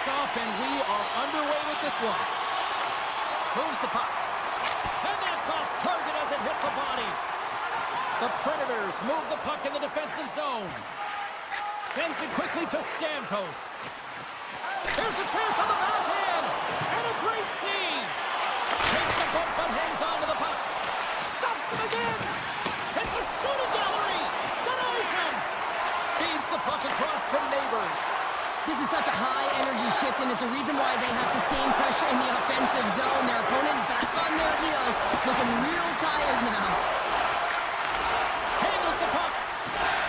off, and we are underway with this one. Moves the puck. And that's off target as it hits a body. The Predators move the puck in the defensive zone. Sends it quickly to Stamkos. There's a chance on the backhand. And a great save. Takes a bump but hangs on to the puck. Stuffs him again. It's a shooting gallery. Denies him. Feeds the puck across to Neighbors. This is such a high-energy shift, and it's a reason why they have sustained pressure in the offensive zone. Their opponent back on their heels, looking real tired now. Handles the puck.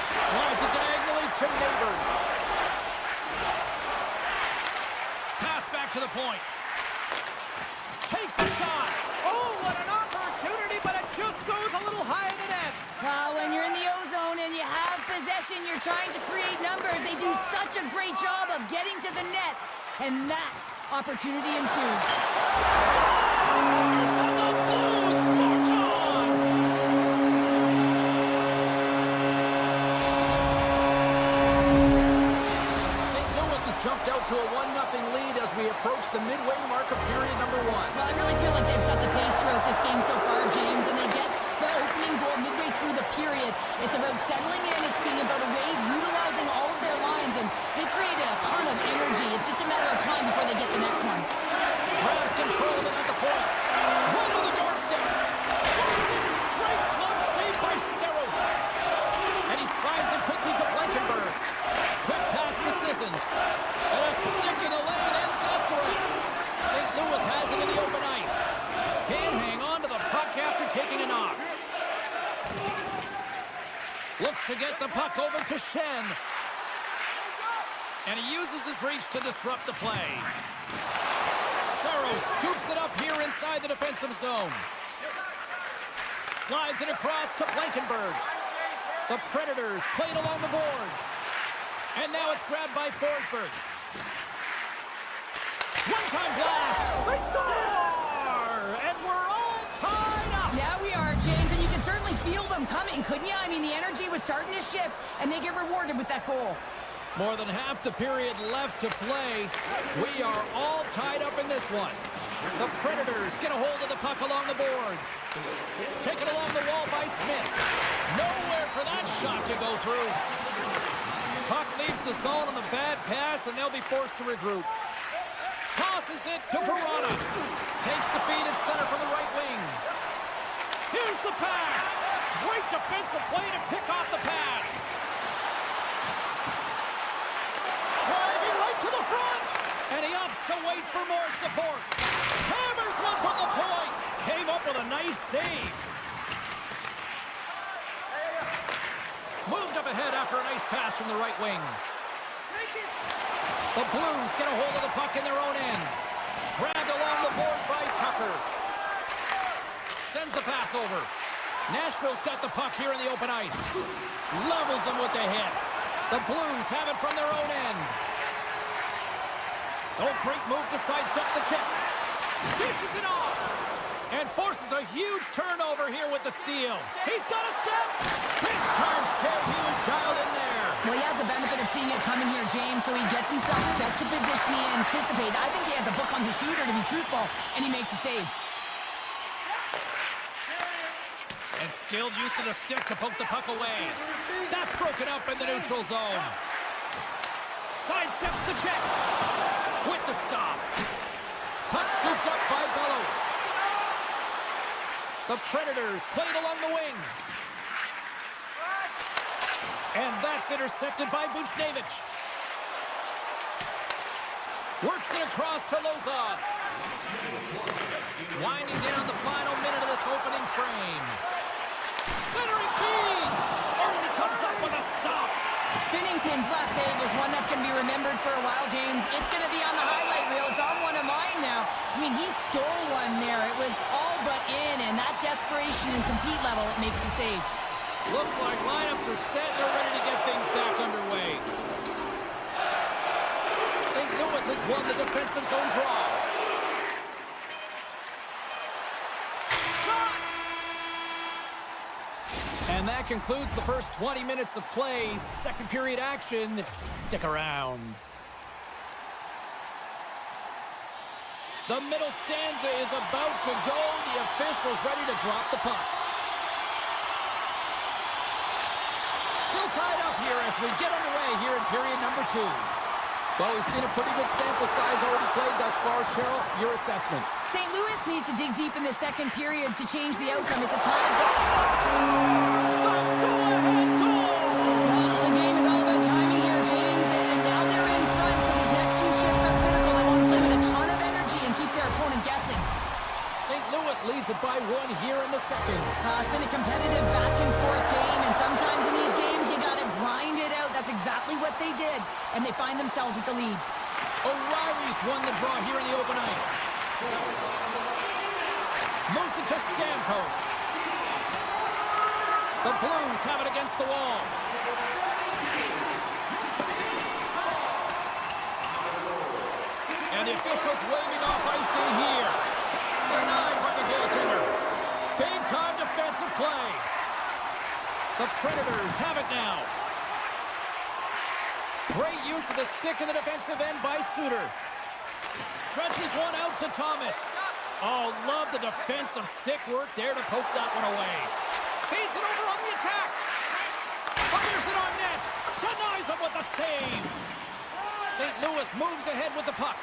Slides it diagonally to Neighbors. Pass back to the point. Takes a shot. Oh, what an opportunity, but it just goes a little higher than that. When you're in the O-zone and you have possession, you're trying to create numbers. They do such a great job of getting to the net, and that opportunity ensues. Stars and the Blues march on. St. Louis has jumped out to a 1-0 lead as we approach the midway mark of period number 1. Well, I really feel like they've set the pace throughout this game so far, James, and they get the opening goal midway through the period. It's about settling in. It's being about a wave, utilizing all of their lines, and they created a ton of energy. It's just a matter of time before they get the next one. Grabs control of it at the point. Right on the doorstep. Karson, great glove save by Saros. And he slides it quickly to Blankenberg. Quick pass to Sissons. And a stick in the lane ends that threat. St. Louis has it in the open ice. Can't hang on to the puck after taking a knock. Looks to get the puck over to Shen. And he uses his reach to disrupt the play. Saros scoops it up here inside the defensive zone. Slides it across to Blankenberg. The Predators played along the boards. And now it's grabbed by Forsberg. One-time blast. They score! And we're all tied up. Now we are, James, and you can certainly feel them coming, couldn't you? I mean, the energy was starting to shift, and they get rewarded with that goal. More than half the period left to play. We are all tied up in this one. The Predators get a hold of the puck along the boards. Taken along the wall by Smith. Nowhere for that shot to go through. Puck leaves the zone on the bad pass, and they'll be forced to regroup. Tosses it to Verona. Takes the feed at center from the right wing. Here's the pass. Great defensive play to pick off the pass. Driving right to the front. And he opts to wait for more support. Hammers one from the point. Came up with a nice save. Moved up ahead after a nice pass from the right wing. The Blues get a hold of the puck in their own end. Grabbed along the board by Tucker. Sends the pass over. Nashville's got the puck here in the open ice. Levels them with the hit. The Blues have it from their own end. Oh, great move to sidestep the check. Dishes it off. And forces a huge turnover here with the steal. He's got a step. Big time save. He was dialed in there. Well, he has the benefit of seeing it coming here, James, so he gets himself set to position he anticipated. I think he has a book on the shooter, to be truthful, and he makes a save. And skilled use of the stick to poke the puck away. That's broken up in the neutral zone. Sidesteps the check. With the stop. Puck scooped up by Bellows. The Predators played along the wing. And that's intercepted by Buchnevich. Works it across to Lozon. Winding down the final minute of this opening frame. Centering feed. Only comes up with a stop. Binnington's last save was one that's going to be remembered for a while, James. It's going to be on the highlight reel. It's on one of mine now. I mean, he stole one there. It was all but in, and that desperation and compete level, it makes the save. Looks like lineups are set. They're ready to get things back underway. St. Louis has won the defensive zone draw. Shot! And that concludes the first 20 minutes of play. Second period action. Stick around. The middle stanza is about to go. The officials ready to drop the puck. Still tied up here as we get underway here in period number 2. Well, we've seen a pretty good sample size already played thus far. Cheryl, your assessment. St. Louis needs to dig deep in the second period to change the outcome. It's a tie. Go-ahead goal! Well, the game is all about timing here, James, and now they're in front, so these next 2 shifts are critical. They want to play with a ton of energy and keep their opponent guessing. St. Louis leads it by 1 here in the second. It's been a competitive back-and-forth game, and sometimes in these games you got to grind it out. That's exactly what they did, and they find themselves with the lead. O'Reilly's won the draw here in the open ice. Moves it to Stamkos. The Blues have it against the wall. And the officials waving off icing here. Denied by the goaltender. Big-time defensive play. The Predators have it now. Great use of the stick in the defensive end by Suter. Stretches one out to Thomas. Oh, love the defensive stick work there to poke that one away. Feeds it over on the attack. Fires it on net. Denies him with the save. St. Louis moves ahead with the puck.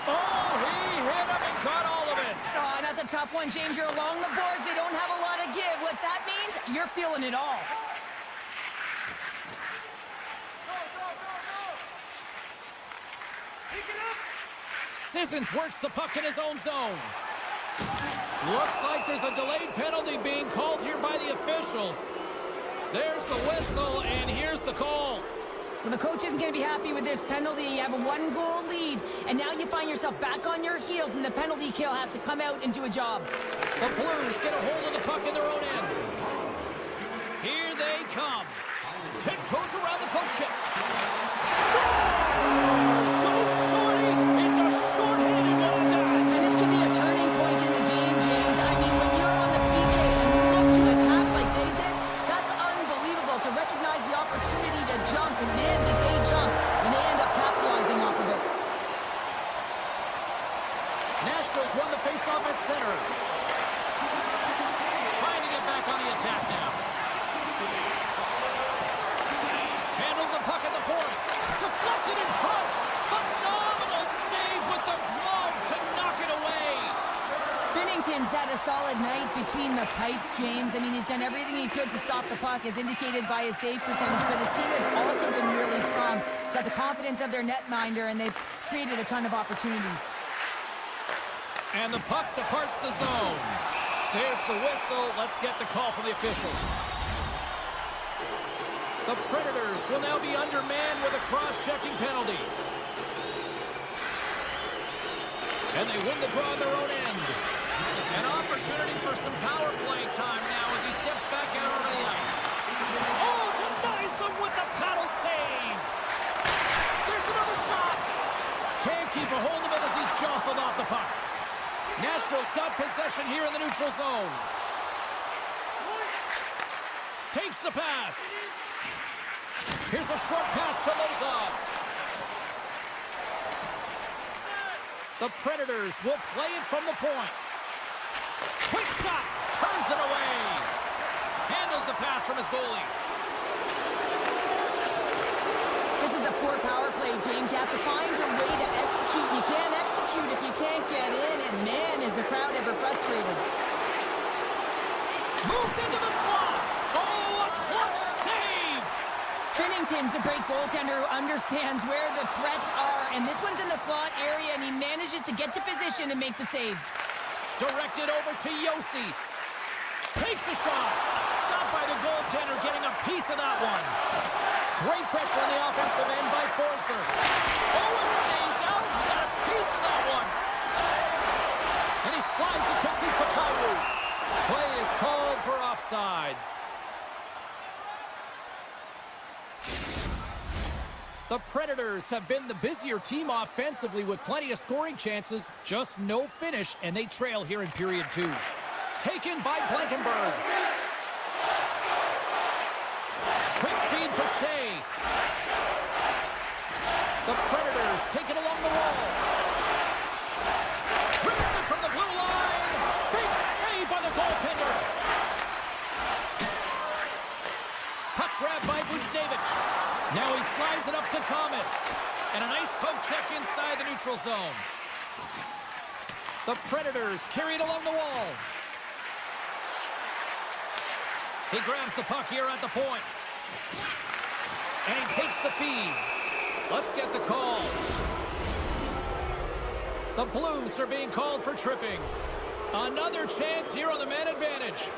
Oh, he hit him and got all of it. Oh, that's a tough one, James. You're along the boards. They don't have a lot of give. What that means, you're feeling it all. Sissons works the puck in his own zone. Looks like there's a delayed penalty being called here by the officials. There's the whistle, and here's the call. Well, the coach isn't going to be happy with this penalty. You have a 1-goal lead, and now you find yourself back on your heels, and the penalty kill has to come out and do a job. The Blues get a hold of the puck in their own end. Here they come. Tiptoes around the poke check. Scores! Goes shorty! It's a short-handed one done. And this could be a turning point in the game, James. I mean, when you're on the PK and you look to attack like they did, that's unbelievable to recognize the opportunity to jump, and man, did they jump, and they end up capitalizing off of it. Nashville's won the face-off at center. Trying to get back on the attack now. Handles the puck at the point. Deflected in front. Phenomenal save with the glove to knock it away. Binnington's had a solid night between the pipes, James. I mean, he's done everything he could to stop the puck, as indicated by his save percentage, but his team has also been really strong. Got the confidence of their netminder, and they've created a ton of opportunities. And the puck departs the zone. There's the whistle. Let's get the call from the officials. The Predators will now be undermanned with a cross-checking penalty. And they win the draw on their own end. An opportunity for some power play time now as he steps back out onto the ice. Oh, denies them with the paddle save. There's another stop. Can't keep a hold of it as he's jostled off the puck. Nashville's got possession here in the neutral zone. Takes the pass. Here's a short pass to Lozov. The Predators will play it from the point. Quick shot. Turns it away. Handles the pass from his goalie. This is a poor power play, James. You have to find a way to execute. You can't execute if you can't get in, and man, is the crowd ever frustrated. Moves into the slot. Oh, a clutch save. Binnington's a great goaltender who understands where the threats are, and this one's in the slot area, and he manages to get to position and make the save. Directed over to Yossi. Takes a shot. Stopped by the goaltender, getting a piece of that one. Great pressure on the offensive end by Forsberg. Oh, it stays out. He got a piece of that one. And he slides it quickly to Kyrou. Play is called for offside. The Predators have been the busier team offensively with plenty of scoring chances, just no finish, and they trail here in period 2. Taken by Blankenberg. Quick feed to Shea. The Predators take it along the wall. it up to Thomas. And a nice poke check inside the neutral zone. The Predators carry it along the wall. He grabs the puck here at the point. And he takes the feed. Let's get the call. The Blues are being called for tripping. Another chance here on the man advantage.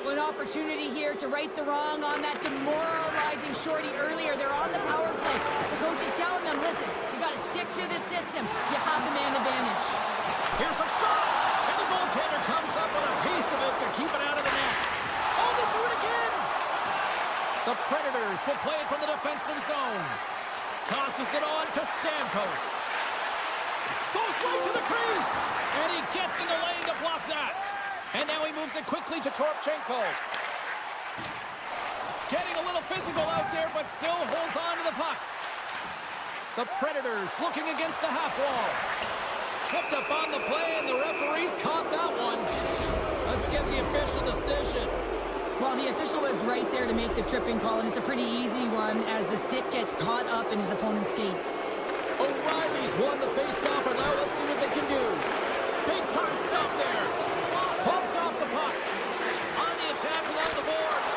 An opportunity here to right the wrong on that demoralizing shorty earlier. They're on the power play. The coach is telling them, listen, you got to stick to the system. You have the man advantage. Here's a shot, and the goaltender comes up with a piece of it to keep it out of the net. Oh, they do it again! The Predators will play it from the defensive zone. Tosses it on to Stamkos. Goes right to the crease, and he gets in the lane to block that. And now he moves it quickly to Toropchenko. Getting a little physical out there, but still holds on to the puck. The Predators looking against the half wall. Tripped up on the play, and the referees caught that one. Let's get the official decision. Well, the official was right there to make the tripping call, and it's a pretty easy one as the stick gets caught up in his opponent's skates. O'Reilly's won the face-off, and now let's see what they can do. Big time stop there. Bumped off the puck. On the attack along the boards.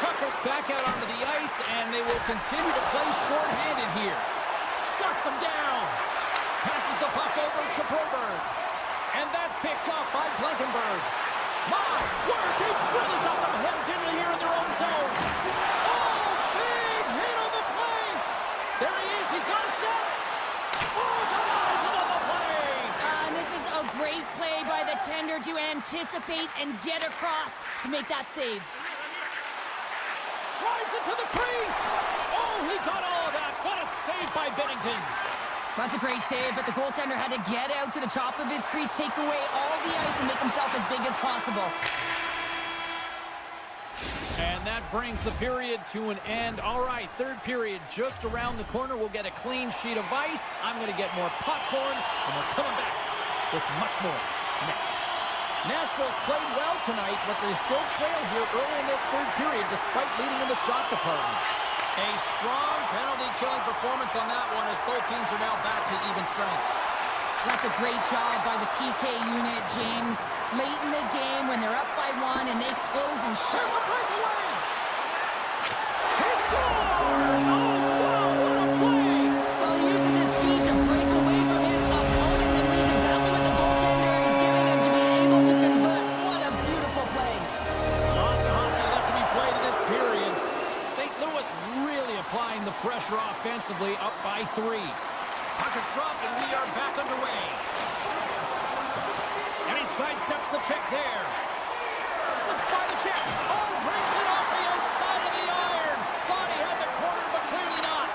Tucker's back out onto the ice, and they will continue to play short-handed here. Shuts him down. Passes the puck over to Broberg. And that's picked up by Blankenberg. My word, they really got them hemmed in here in their own zone. Oh, big hit on the play. There he is. He's got a step. Oh, denies him on the play. And this is a great play by the tender to anticipate and get across to make that save. Drives it to the crease. Oh, he got all of that. What a save by Binnington. That's a great save, but the goaltender had to get out to the top of his crease, take away all the ice, and make himself as big as possible. And that brings the period to an end. All right, third period just around the corner. We'll get a clean sheet of ice. I'm going to get more popcorn, and we're coming back with much more next. Nashville's played well tonight, but they still trail here early in this third period despite leading in the shot department. A strong penalty-killing performance on that one as both teams are now back to even strength. That's a great job by the PK unit, James. Late in the game when they're up by one and they close and shut. There's a breakaway! He scores! Oh, wow, what a play! Well, he uses his speed to break away from his opponent and reads exactly what the goaltender is giving him to be able to convert. What a beautiful play. Lots of hockey left to be played in this period. St. Louis really applying the pressure offensively, up by 3. Puck is dropped, and we are back underway. And he sidesteps the check there. Slips by the check. Oh, brings it off the outside of the iron. Thought he had the corner, but clearly not.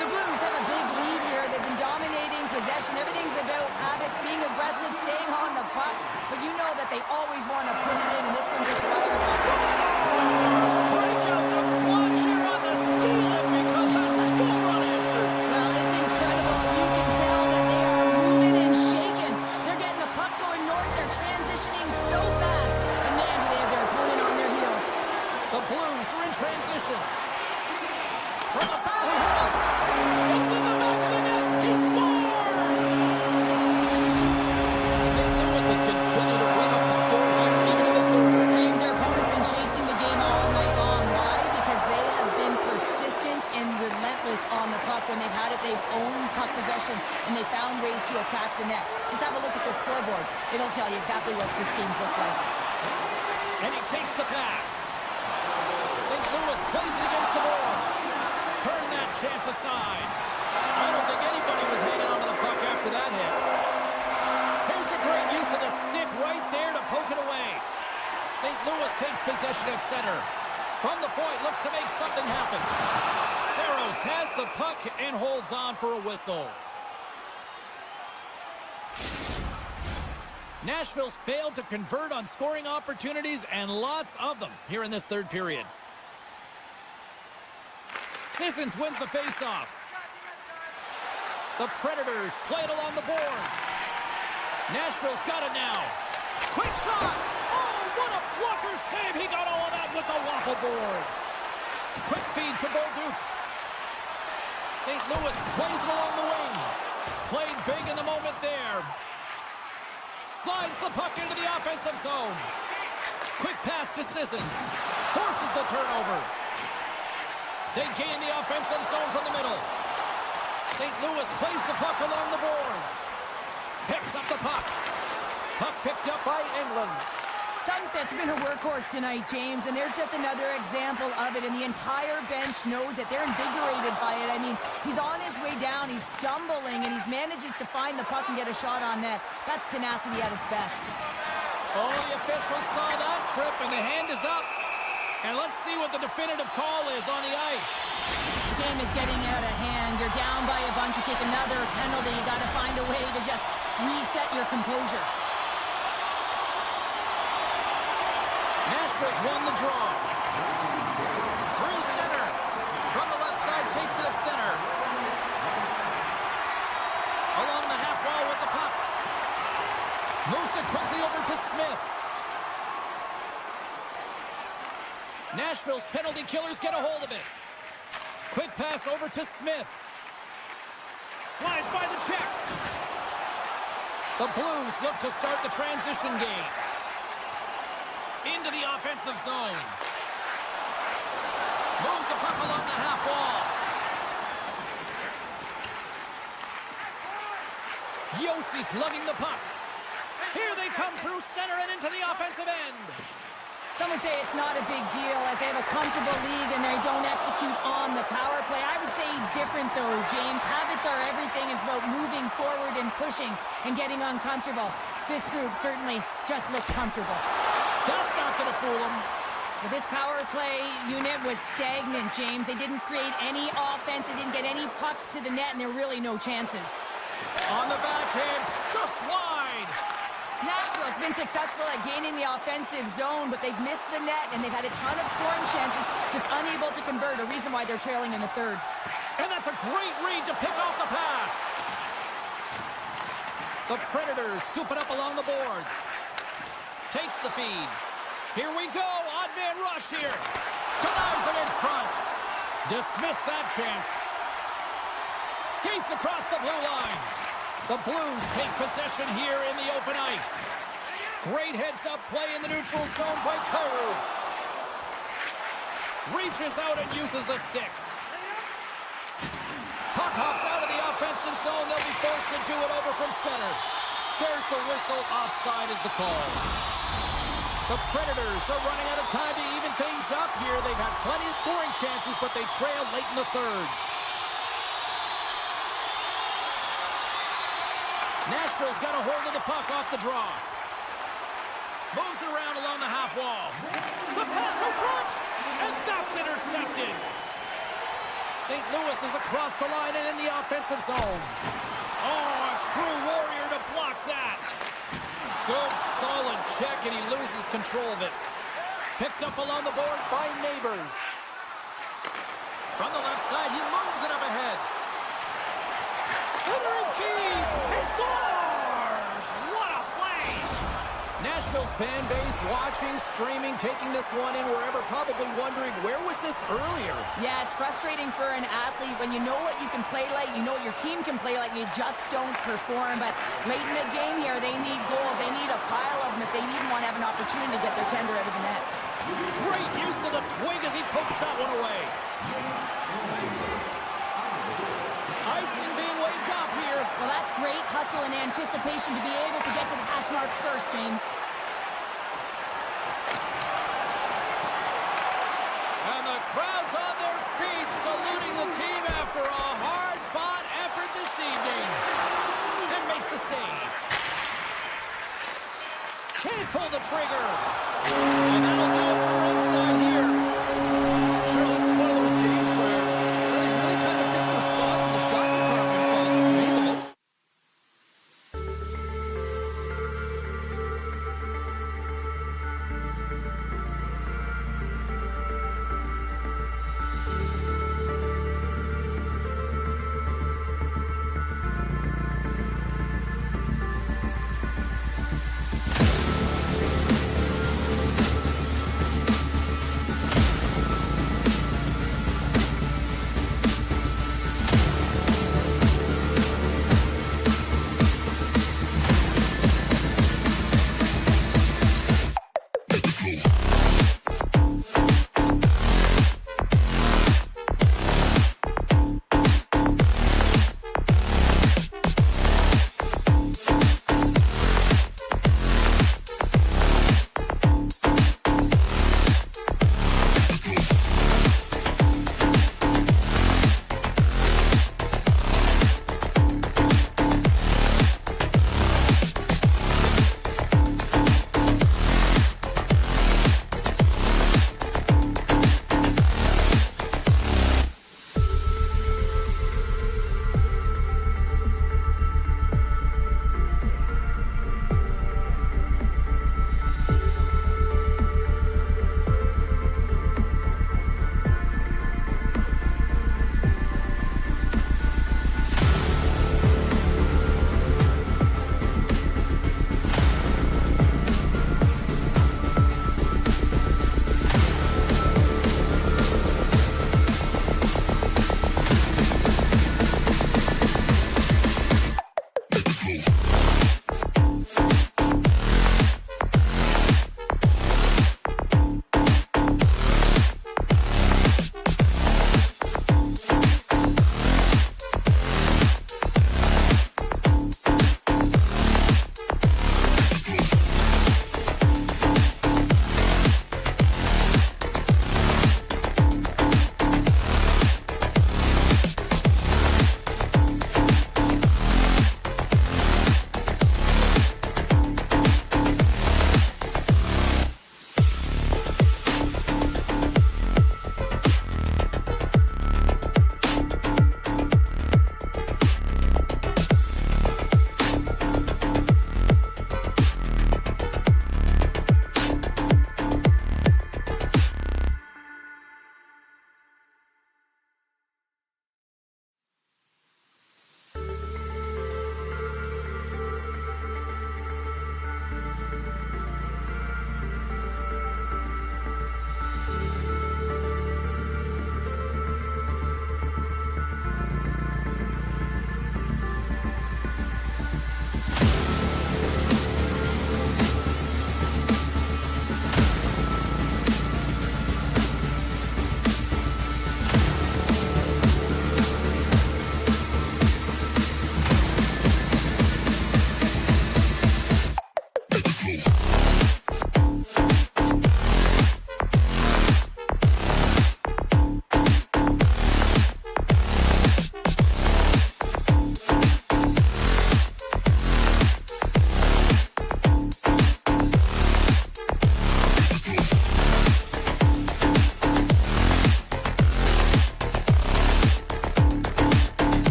The Blues have a big lead here. They've been dominating possession. Everything's about habits, being aggressive, staying on the puck. But you know that they always want to put it in, and this one just wires. Scores! Break out the clutch here on the steal-in because that's a goal unanswered. Well, it's incredible. You can tell that they are moving and shaking. They're getting the puck going north. They're transitioning so fast. And man, do they have their opponent on their heels. The Blues are in transition. From the back. It's in the back of the net. He scores! St. Louis has continued to run up the score here, even in the third. James, their opponent's been chasing the game all night long. Why? Because they have been persistent and relentless on the puck. When they've had it, they've owned puck possession, and they found ways to attack the net. Just have a look at the scoreboard. It'll tell you exactly what this game's looked like. And he takes the pass. St. Louis plays it against the boards. Turn that chance aside. I don't think anybody was hanging onto the puck after that hit. Here's a great use of the stick right there to poke it away. St. Louis takes possession at center. From the point, looks to make something happen. Saros has the puck and holds on for a whistle. Nashville's failed to convert on scoring opportunities, and lots of them here in this third period. Sissons wins the faceoff. The Predators play it along the boards. Nashville's got it now. Quick shot! Oh, what a blocker save! He got all of that with the waffle board. Quick feed to Bolduc. St. Louis plays it along the wing. Played big in the moment there. Slides the puck into the offensive zone. Quick pass to Sissons. Forces the turnover. They gain the offensive zone from the middle. St. Louis plays the puck along the boards. Picks up the puck. Puck picked up by England. Sundqvist has been a workhorse tonight, James, and there's just another example of it, and the entire bench knows that they're invigorated by it. I mean, he's on his way down, he's stumbling, and he manages to find the puck and get a shot on net. That's tenacity at its best. Oh, the officials saw that trip, and the hand is up. And let's see what the definitive call is on the ice. The game is getting out of hand. You're down by a bunch. You take another penalty. You got to find a way to just reset your composure. Nashville's won the draw. Through center. From the left side, takes it to center. Along the half wall with the puck. Moves it quickly over to Smith. Nashville's penalty killers get a hold of it. Quick pass over to Smith. Slides by the check. The Blues look to start the transition game. Into the offensive zone. Moves the puck along the half wall. Yossi's lugging the puck. Here they come through center and into the offensive end. Some would say it's not a big deal as they have a comfortable league and they don't execute on the power play. I would say different though, James. Habits are everything. It's about moving forward and pushing and getting uncomfortable. This group certainly just looked comfortable. That's not going to fool them. But this power play unit was stagnant, James. They didn't create any offense. They didn't get any pucks to the net, and there were really no chances. On the backhand, just wide. Nashville's been successful at gaining the offensive zone, but they've missed the net, and they've had a ton of scoring chances, just unable to convert, a reason why they're trailing in the third. And that's a great read to pick off the pass. The Predators scoop it up along the boards. Takes the feed. Here we go, odd man rush here. Denies him in front. Dismiss that chance. Skates across the blue line. The Blues take possession here in the open ice. Great heads-up play in the neutral zone by Karson. Reaches out and uses the stick. Puck hops out of the offensive zone. They'll be forced to do it over from center. There's the whistle. Offside is the call. The Predators are running out of time to even things up here. They've had plenty of scoring chances, but they trail late in the third. Nashville's got a hold of the puck off the draw. Moves it around along the half wall. The pass in front, and that's intercepted. St. Louis is across the line and in the offensive zone. Oh, a true warrior to block that. Good, solid check, and he loses control of it. Picked up along the boards by Neighbors. From the left side, he moves it up ahead. Centering feed, he scores! What a play! Nashville's fan base watching, streaming, taking this one in wherever, probably wondering, where was this earlier? Yeah, it's frustrating for an athlete when you know what you can play like, you know what your team can play like, and you just don't perform. But late in the game here, they need goals. They need a pile of them if they even want to have an opportunity to get their tender out of the net. Great use of the twig as he pokes that one away. Icing being waved off here. Well, that's great hustle and anticipation to be able to get to the hash marks first, James. And the crowd's on their feet, saluting the team after a hard-fought effort this evening. And makes the save. Can't pull the trigger. And that'll do it for ringside here. Sure, this is one of those games where they really kind of picked their spots in the shot department, but made the most.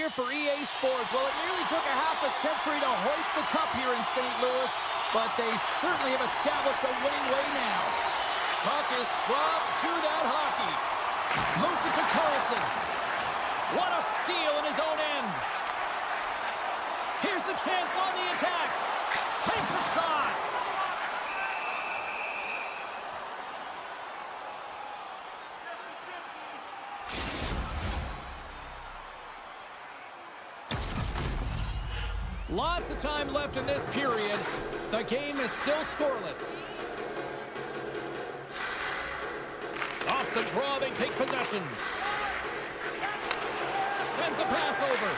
here for EA Sports. Well, it nearly took a half a century to hoist the cup here in St. Louis, but they certainly have established a winning way now. Puck is dropped to that hockey. Moves it to Karson. What a steal in his own end. Here's a chance on the attack. Takes a shot. Lots of time left in this period. The game is still scoreless. Off the draw, they take possession. Sends a pass over.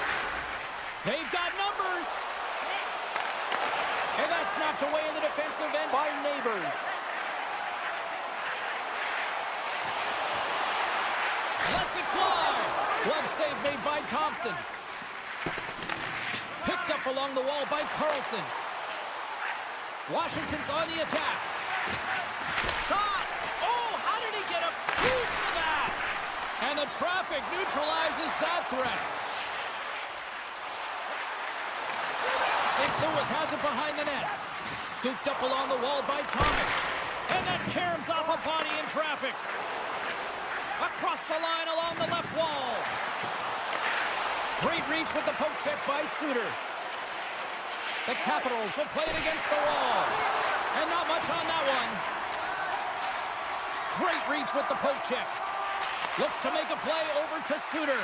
They've got numbers. And that's knocked away in the defensive end by Neighbors. Lets it fly. Glove save made by Thompson. Picked up along the wall by Karson. Washington's on the attack. Shot! Oh, how did he get a piece of that? And the traffic neutralizes that threat. St. Louis has it behind the net. Scooped up along the wall by Thomas. And that caroms off a body in traffic. Across the line along the left wall. Great reach with the poke check by Suter. The Capitals will play it against the wall. And not much on that one. Great reach with the poke check. Looks to make a play over to Suter.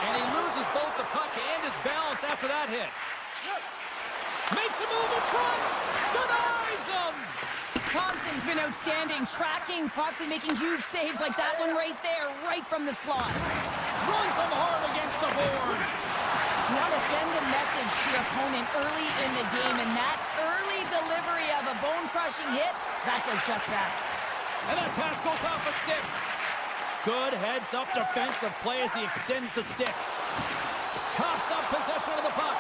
And he loses both the puck and his balance after that hit. Makes a move in front. Denies him. Thompson's been outstanding, tracking pucks and making huge saves like that one right there, right from the slot. Runs him hard against the boards. You want to send a message to your opponent early in the game, and that early delivery of a bone-crushing hit, that does just that. And that pass goes off a stick. Good heads-up defensive play as he extends the stick. Coughs up possession of the puck.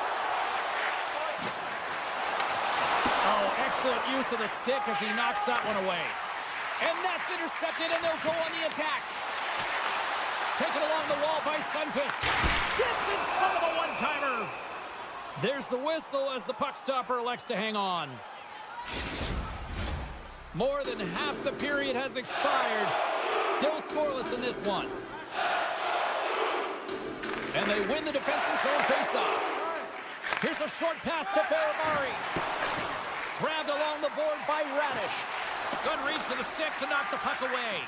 Oh, excellent use of the stick as he knocks that one away. And that's intercepted, and they'll go on the attack. Taken along the wall by Sundqvist. Gets in front of the one-timer. There's the whistle as the puck stopper elects to hang on. More than half the period has expired. Still scoreless in this one. And they win the defensive zone faceoff. Here's a short pass to Ferrari. Grabbed along the boards by Radish. Good reach to the stick to knock the puck away.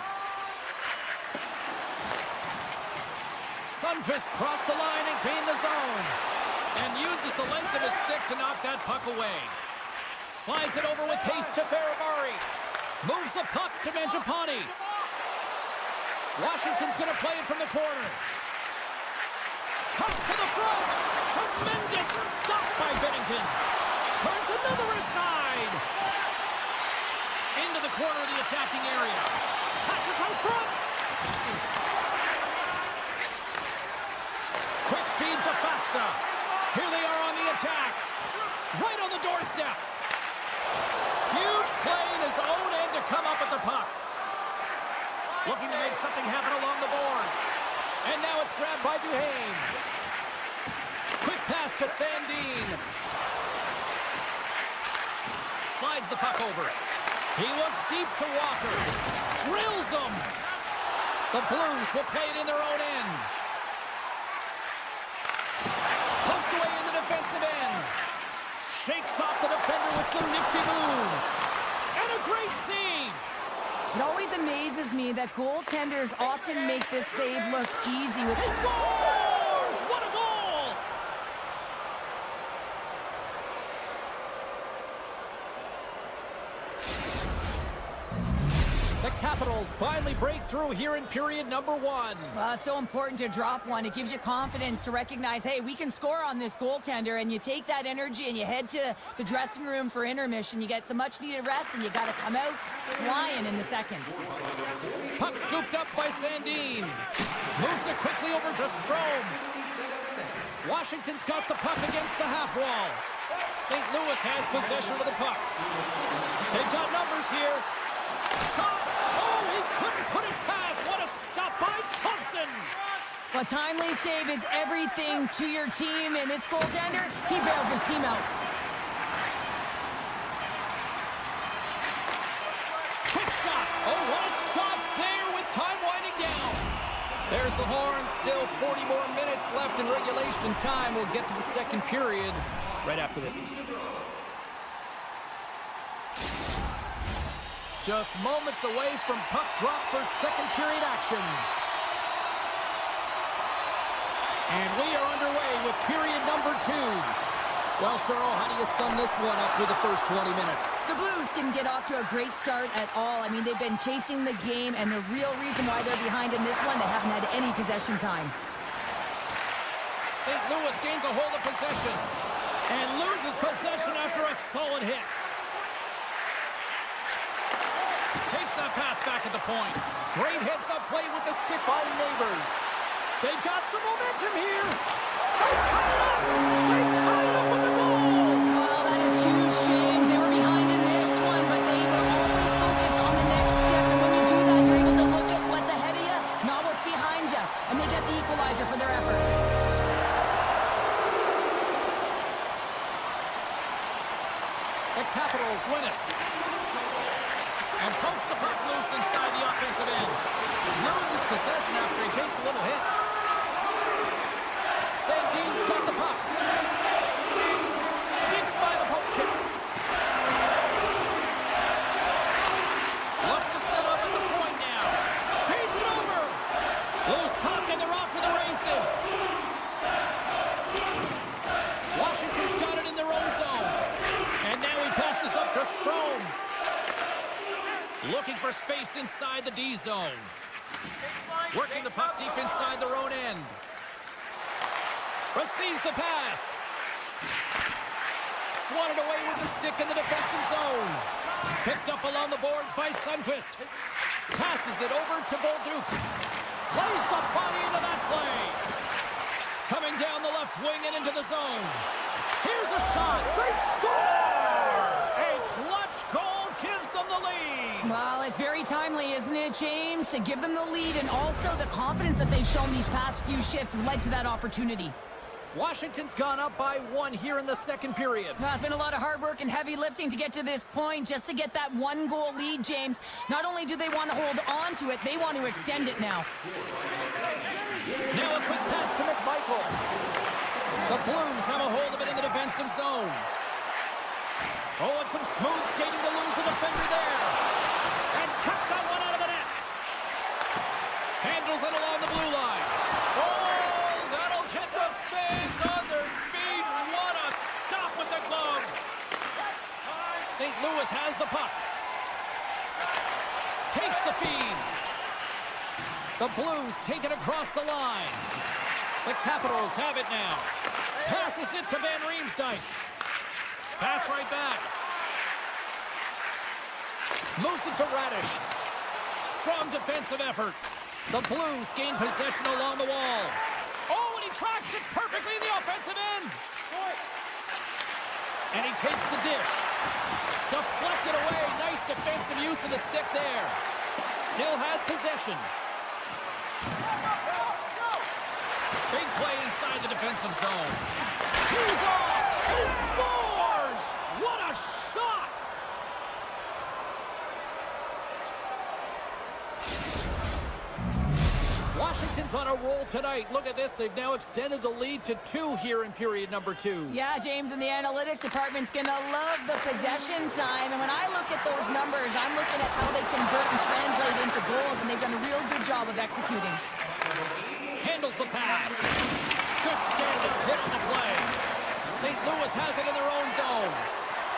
Sundqvist crossed the line and gained the zone. And uses the length of his stick to knock that puck away. Slides it over with pace to Ferrari. Moves the puck to Mangiapane. Washington's going to play it from the corner. Cuts to the front. Tremendous stop by Bennington. Turns another aside. Into the corner of the attacking area. Passes out front. Quick feed to Faksa. Here they are on the attack. Right on the doorstep. Huge play in his own end to come up with the puck. Looking to make something happen along the boards. And now it's grabbed by Duhaime. Quick pass to Sandin. Slides the puck over. He looks deep to Walker. Drills them. The Blues will play it in their own end. Poked away in the defensive end. Shakes off the defender with some nifty moves. And a great save. It always amazes me that goaltenders often make this save look easy. He scores! What a goal! The Capitals finally break through here in period number one. Well, it's so important to drop one. It gives you confidence to recognize, hey, we can score on this goaltender, and you take that energy and you head to the dressing room for intermission. You get some much-needed rest, and you got to come out flying in the second. Puck scooped up by Sandin. Moves it quickly over to Strome. Washington's got the puck against the half wall. St. Louis has possession of the puck. They've got numbers here. Shot! Oh, he couldn't put it past. What a stop by Thompson! A timely save is everything to your team, and this goaltender, he bails his team out. Quick shot. Oh, what a stop there with time winding down. There's the horn. Still 40 more minutes left in regulation time. We'll get to the second period right after this. Just moments away from puck drop for second period action. And we are underway with period number 2. Well, Cheryl, how do you sum this one up through the first 20 minutes? The Blues didn't get off to a great start at all. I mean, they've been chasing the game, and the real reason why they're behind in this one, they haven't had any possession time. St. Louis gains a hold of possession and loses possession after a solid hit. Takes that pass back at the point. Great heads-up play with the stick by Neighbors. They've got some momentum here. They tie it up. They tie it up with the goal. Well, that is huge, James. They were behind in this one, but they were always focused on the next step. And when you do that, you're able to look at what's ahead of you, not what's behind you. And they get the equalizer for their efforts. The Capitals win it. And pokes the puck loose inside the offensive end. Loses possession after he takes a little hit. Santeen's got the puck. Sneaks by the poke check. Looks to set up at the point now. Feeds it over. Loose puck and they're off to the races. Washington's got it in their own zone. And now he passes up to Strome. Looking for space inside the D zone. Working the puck deep inside their own end. Receives the pass. Swatted away with the stick in the defensive zone. Picked up along the boards by Sundqvist. Passes it over to Bolduc. Plays the body into that play. Coming down the left wing and into the zone. Here's a shot. Great score! A clutch goal gives them the lead. Well, it's very timely, isn't it, James? To give them the lead, and also the confidence that they've shown these past few shifts led to that opportunity. Washington's gone up by 1 here in the second period. Well, it's been a lot of hard work and heavy lifting to get to this point, just to get that 1-goal lead, James. Not only do they want to hold on to it, they want to extend it now. Now a quick pass to McMichael. The Blues have a hold of it in the defensive zone. Oh, and some smooth skating to lose the defender there. And cut that one out of the net. Handles it along the blue line. Oh, that'll get the fans on their feet. What a stop with the glove. St. Louis has the puck. Takes the feed. The Blues take it across the line. The Capitals have it now. Passes it to Van Riemsdyk. Pass right back. Moves it to Radish. Strong defensive effort. The Blues gain possession along the wall. Oh, and he tracks it perfectly in the offensive end. And he takes the dish. Deflected away. Nice defensive use of the stick there. Still has possession. Big play inside the defensive zone. He's off! He scores! What a shot! Washington's on a roll tonight. Look at this. They've now extended the lead to 2 here in period number 2. Yeah, James, and the analytics department's going to love the possession time. And when I look at those numbers, I'm looking at how they convert and translate into goals, and they've done a real good job of executing. Handles the pass. Good stand-up hit on the play. St. Louis has it in their own zone.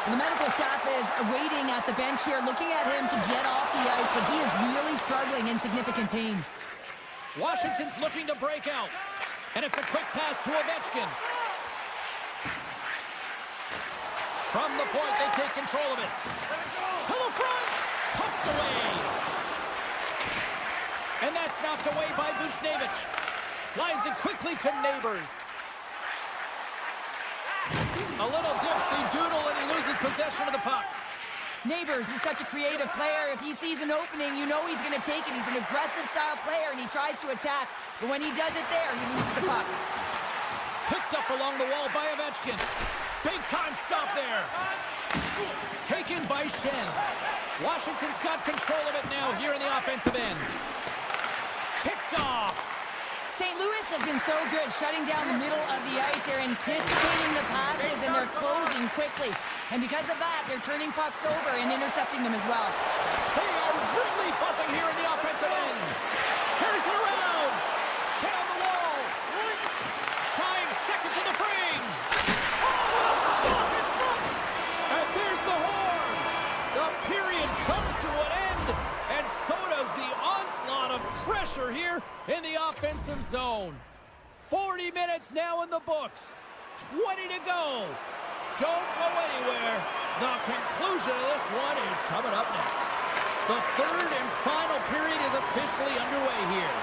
And the medical staff is waiting at the bench here, looking at him to get off the ice, but he is really struggling in significant pain. Washington's looking to break out. And it's a quick pass to Ovechkin. From the point, they take control of it. To the front. Pumped away. And that's knocked away by Buchnevich. Slides it quickly to Neighbors. A little dipsy doodle and he loses possession of the puck. Neighbors is such a creative player. If he sees an opening, you know he's going to take it. He's an aggressive style player, and he tries to attack. But when he does it there, he loses the puck. Picked up along the wall by Ovechkin. Big time stop there. Taken by Shen. Washington's got control of it now here in the offensive end. Picked off. St. Louis has been so good shutting down the middle of the ice. They're anticipating the passes, and they're closing quickly. And because of that, they're turning pucks over and intercepting them as well. They are really buzzing here in the offensive end. Here's it around. Down the wall. Time, seconds in the frame. Oh, a stop in front. And there's the horn. The period comes to an end. And so does the onslaught of pressure here in the offensive zone. 40 minutes now in the books. 20 to go. Don't go anywhere. The conclusion of this one is coming up next. The third and final period is officially underway here.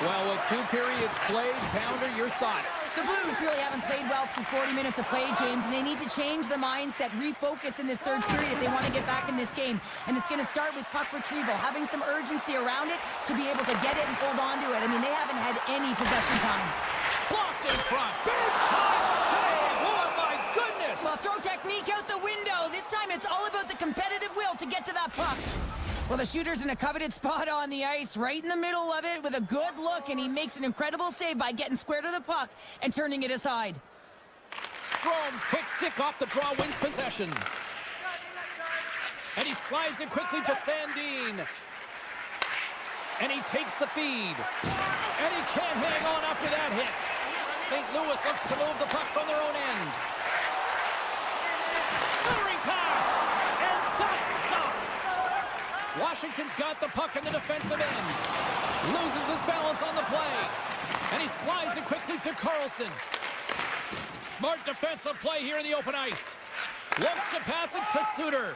Well, with 2 periods played, Pounder, your thoughts? The Blues really haven't played well through 40 minutes of play, James, and they need to change the mindset, refocus in this third period if they want to get back in this game. And it's going to start with puck retrieval, having some urgency around it to be able to get it and hold on to it. I mean, they haven't had any possession time. Blocked in front. Big time save. Oh, my goodness. Well, throw technique out the window. This time it's all about the competitive will to get to that puck. Well, the shooter's in a coveted spot on the ice, right in the middle of it with a good look, and he makes an incredible save by getting square to the puck and turning it aside. Strome's quick stick off the draw wins possession. And he slides it quickly to Sandin. And he takes the feed. And he can't hang on after that hit. St. Louis looks to move the puck from their own end. Centering pass. And that's stopped. Washington's got the puck in the defensive end. Loses his balance on the play. And he slides it quickly to Karson. Smart defensive play here in the open ice. Looks to pass it to Suter.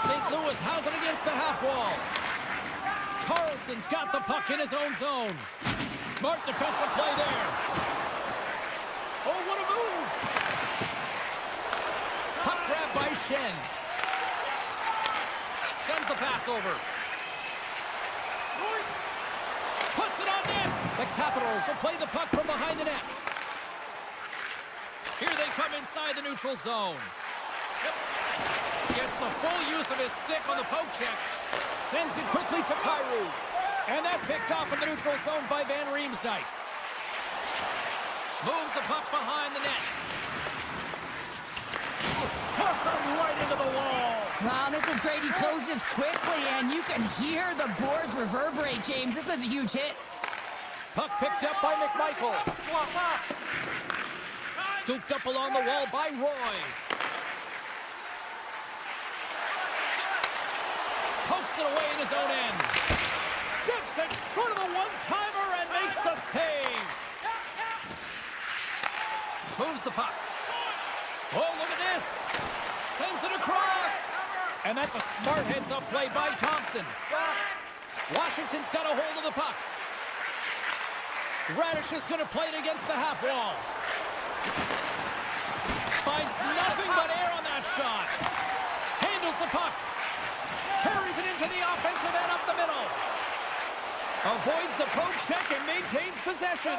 St. Louis has it against the half wall. Karlsson's got the puck in his own zone. Smart defensive play there. Oh, what a move. Puck grab by Shen. Sends the pass over. Puts it on net. The Capitals will play the puck from behind the net. Here they come inside the neutral zone. Gets the full use of his stick on the poke check. Sends it quickly to Kyrou. And that's picked off in the neutral zone by Van Riemsdyk. Moves the puck behind the net. Puts him right into the wall. Wow, this is great. He closes quickly, and you can hear the boards reverberate, James. This was a huge hit. Puck picked up by McMichael. Scooped up along the wall by Roy. Pokes it away in his own end. Steps in front of the one-timer and makes the save. Moves the puck. Oh, look at this. Sends it across. And that's a smart heads-up play by Thompson. Washington's got a hold of the puck. Radish is going to play it against the half wall. Finds nothing but air on that shot. Handles the puck. Carries it into the offensive end up the middle. Avoids the poke check and maintains possession.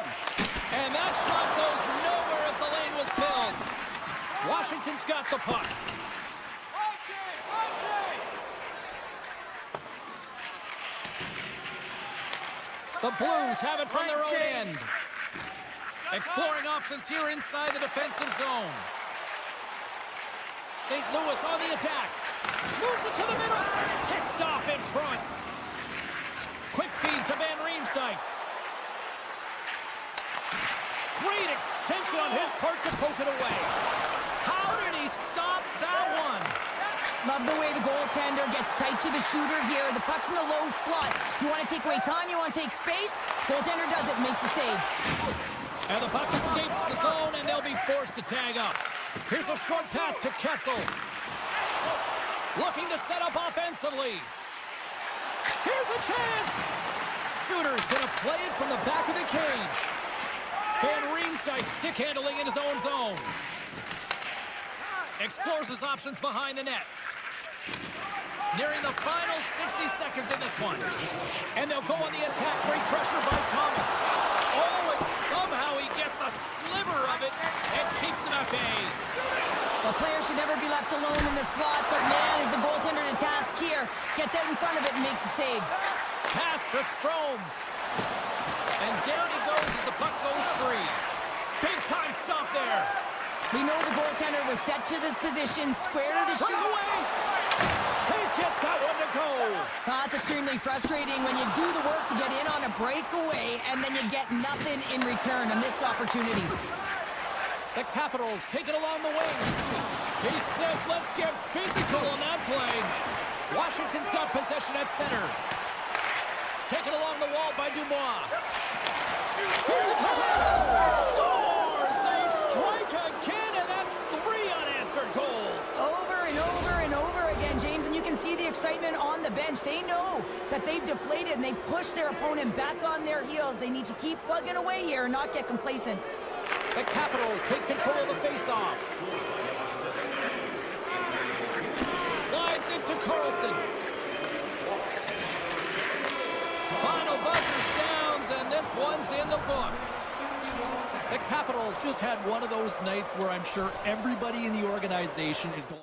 And that shot goes nowhere as the lane was filled. Washington's got the puck. The Blues have it from their own end. Exploring options here inside the defensive zone. St. Louis on the attack. Moves it to the middle. Kicked off in front. Quick feed to Van Riemsdyk. Great extension on his part to poke it away. How did he stop that one? Love the way the goaltender gets tight to the shooter here. The puck's in the low slot. You want to take away time, you want to take space. Goaltender does it, makes the save. And the puck escapes the zone, and they'll be forced to tag up. Here's a short pass to Kessel. Looking to set up offensively. Here's a chance. Suter's going to play it from the back of the cage. Van Riemsdyk stick handling in his own zone. Explores his options behind the net. Nearing the final 60 seconds in this one. And they'll go on the attack. Great pressure by Thomas. Oh, and somehow he gets a sliver of it and keeps them at bay. The player should never be left alone in the slot, but man, is the goaltender to task here. Gets out in front of it and makes the save. Pass to Strome. And down he goes as the puck goes free. Big time stop there. We know the goaltender was set to this position, square to the shoot. Breakaway! Can't get that one to go. That's extremely frustrating when you do the work to get in on a breakaway and then you get nothing in return, a missed opportunity. The Capitals take it along the wing. He says, let's get physical on that play. Washington's got possession at center. Taken along the wall by Dubois. Here's a chance! Scores! They strike again, and that's 3 unanswered goals. Over and over and over again, James, and you can see the excitement on the bench. They know that they've deflated and they push their opponent back on their heels. They need to keep plugging away here and not get complacent. The Capitals take control of the faceoff. Slides into Karson. Final buzzer sounds, and this one's in the books. The Capitals just had one of those nights where I'm sure everybody in the organization is going...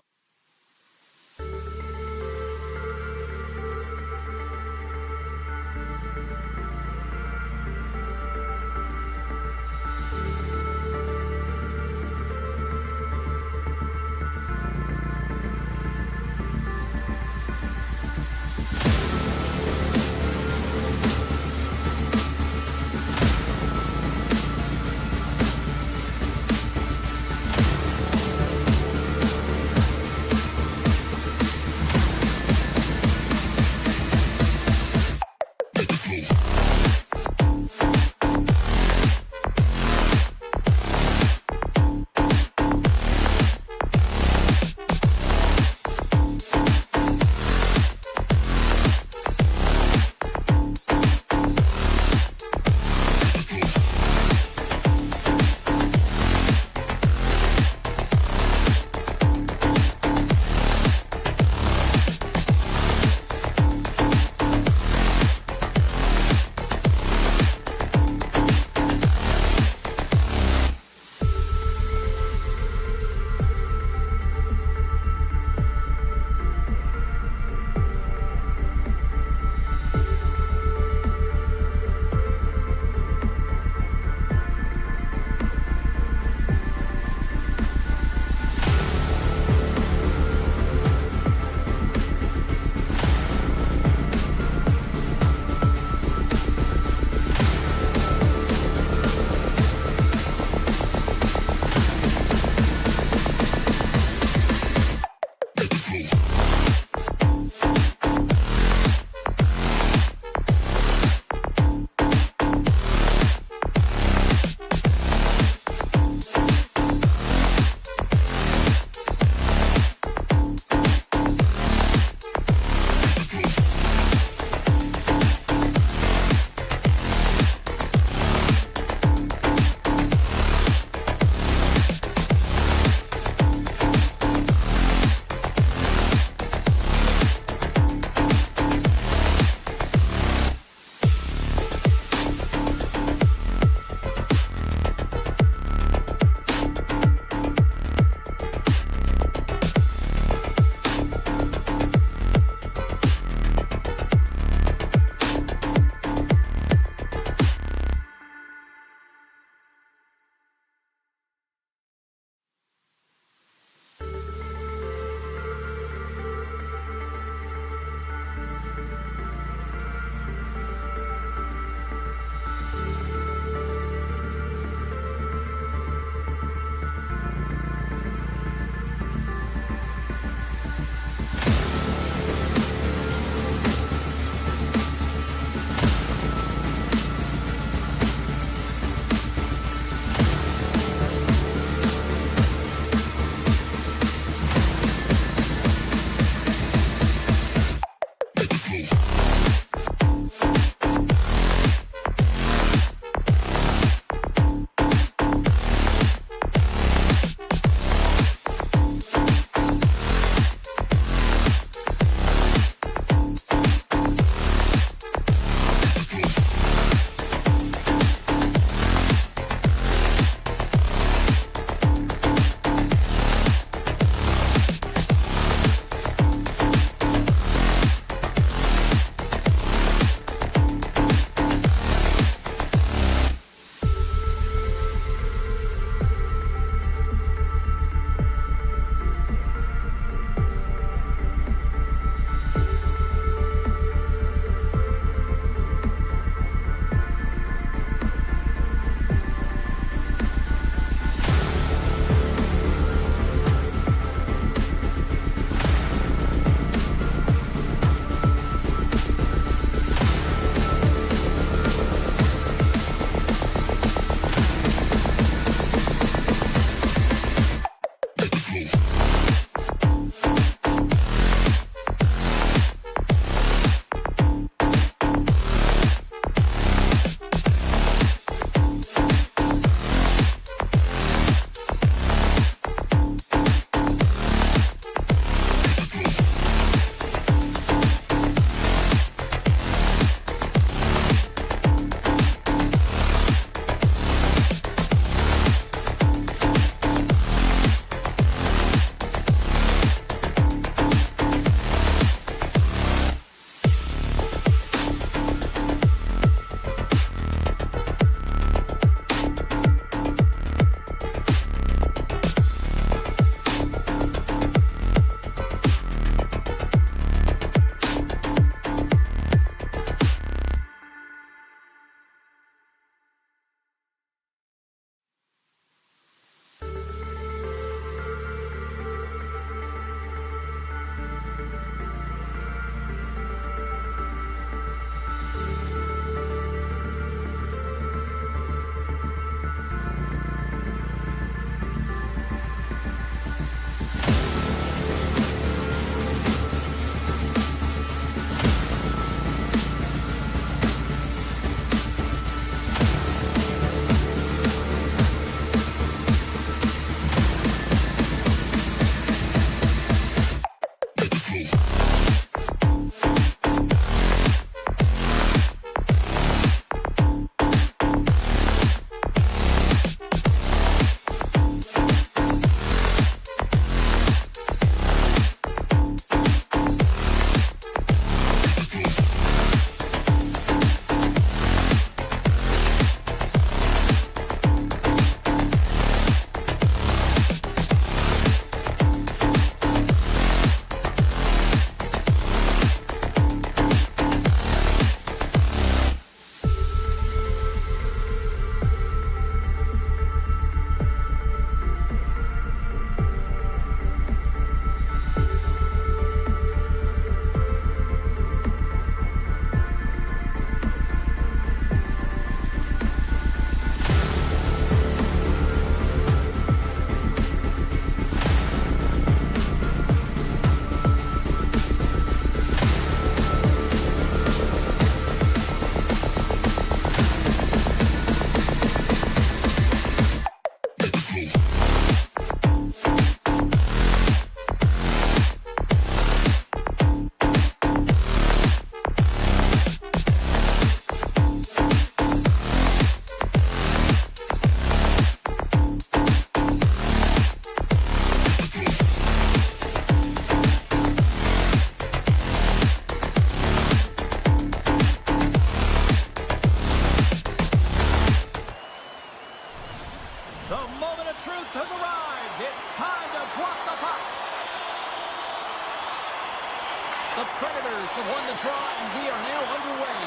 Predators have won the draw, and we are now underway.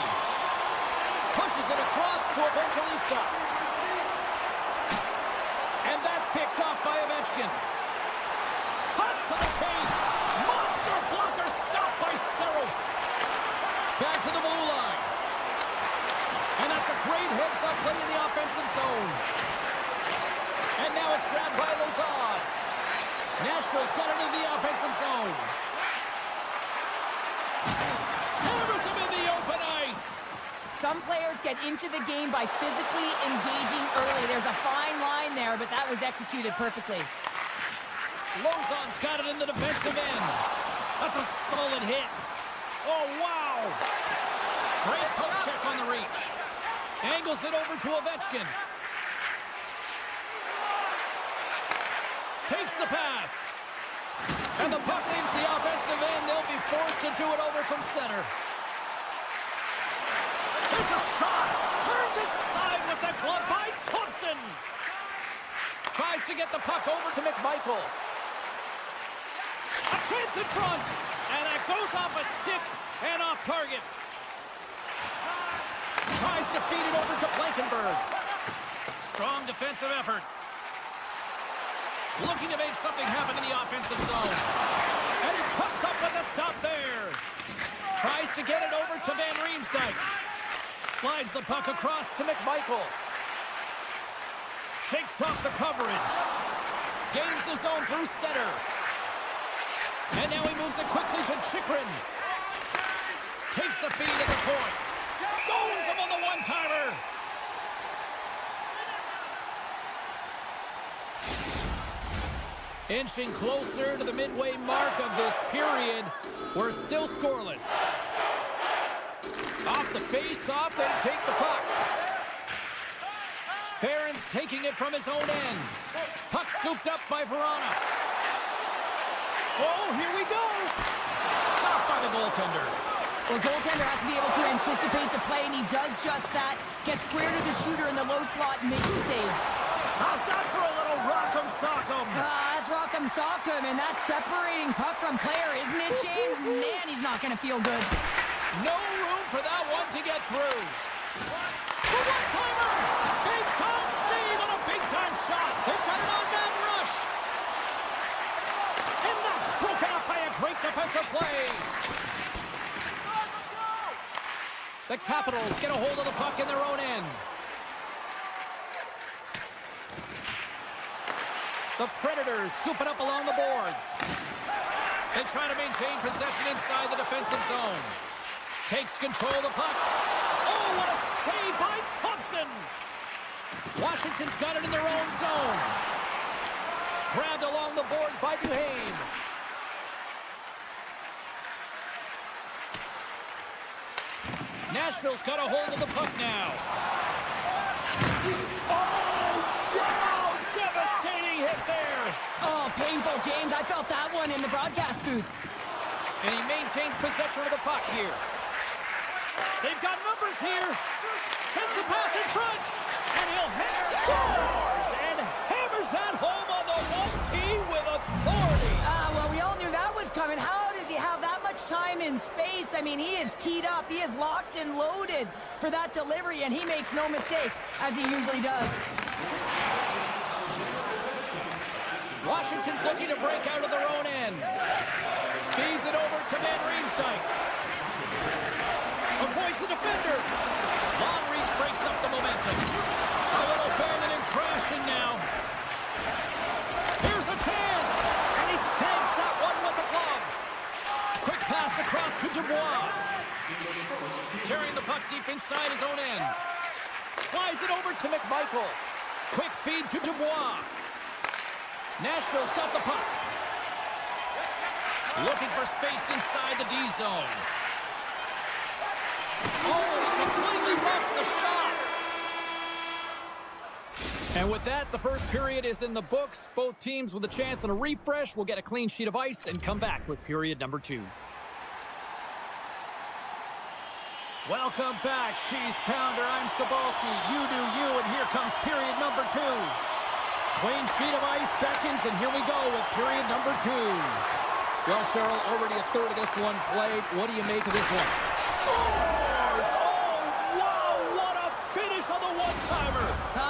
Pushes it across to eventually stop. And that's picked off by Ovechkin. Cuts to the paint. Monster blocker stopped by Saros. Back to the blue line. And that's a great heads-up play in the offensive zone. And now it's grabbed by Lazard. Nashville's got it in the offensive zone. Hammers him in the open ice. Some players get into the game by physically engaging early. There's a fine line there, but that was executed perfectly. Lozon's got it in the defensive end. That's a solid hit. Oh, wow. Great poke check on the reach. Angles it over to Ovechkin. Takes the pass. And the puck leaves the offensive end. They'll be forced to do it over from center. There's a shot. Turned aside with the glove by Thompson. Tries to get the puck over to McMichael. A chance in front. And that goes off a stick and off target. Tries to feed it over to Blankenberg. Strong defensive effort. Looking to make something happen in the offensive zone. And he comes up with a stop there. Tries to get it over to Van Riemsdyk. Slides the puck across to McMichael. Shakes off the coverage. Gains the zone through center. And now he moves it quickly to Chychrun. Takes the feed at the point. Stones him on the one-timer. Inching closer to the midway mark of this period. We're still scoreless. Off the face-off, they take the puck. Barron's taking it from his own end. Puck scooped up by Verona. Oh, here we go. Stopped by the goaltender. Well, goaltender has to be able to anticipate the play, and he does just that. Gets square to the shooter in the low slot and makes the save. How's that for a little rock'em sock'em? That's rock'em sock'em, and that's separating puck from player, isn't it, James? Man, he's not going to feel good. No room for that one to get through. The one-timer! Big-time save on a big-time shot. They've got an on-man rush. And that's broken up by a great defensive play. The Capitals get a hold of the puck in their own end. The Predators scoop it up along the boards. They try to maintain possession inside the defensive zone. Takes control of the puck. Oh, what a save by Thompson! Washington's got it in their own zone. Grabbed along the boards by Duhaime. Nashville's got a hold of the puck now. Oh, wow! Devastating hit there. Oh, painful, James. I felt that one in the broadcast booth. And he maintains possession of the puck here. They've got numbers here. Sends the pass in front. And he'll hit. Scores! And hammers that home on the 1T with authority. Well, we all knew that was coming. How does he have that much time in space? I mean, he is teed up. He is locked and loaded for that delivery, and he makes no mistake, as he usually does. Washington's looking to break out of their own end. Feeds it over to Van Riemsdyk. Avoids the defender. Long reach breaks up the momentum. A little banging and crashing now. Here's a chance. And he stakes that one with the glove. Quick pass across to Dubois. Carrying the puck deep inside his own end. Slides it over to McMichael. Quick feed to Dubois. Nashville's got the puck. Looking for space inside the D zone. Oh, he completely muffs the shot. And with that, the first period is in the books. Both teams with a chance on a refresh will get a clean sheet of ice and come back with period number 2. Welcome back, Cheese Pounder. I'm Sabalski. You do you, and here comes period number 2. Clean sheet of ice beckons, and here we go with period number 2. Well, Cheryl, already a third of this one played. What do you make of this one? Scores! Oh, wow! What a finish on the one-timer!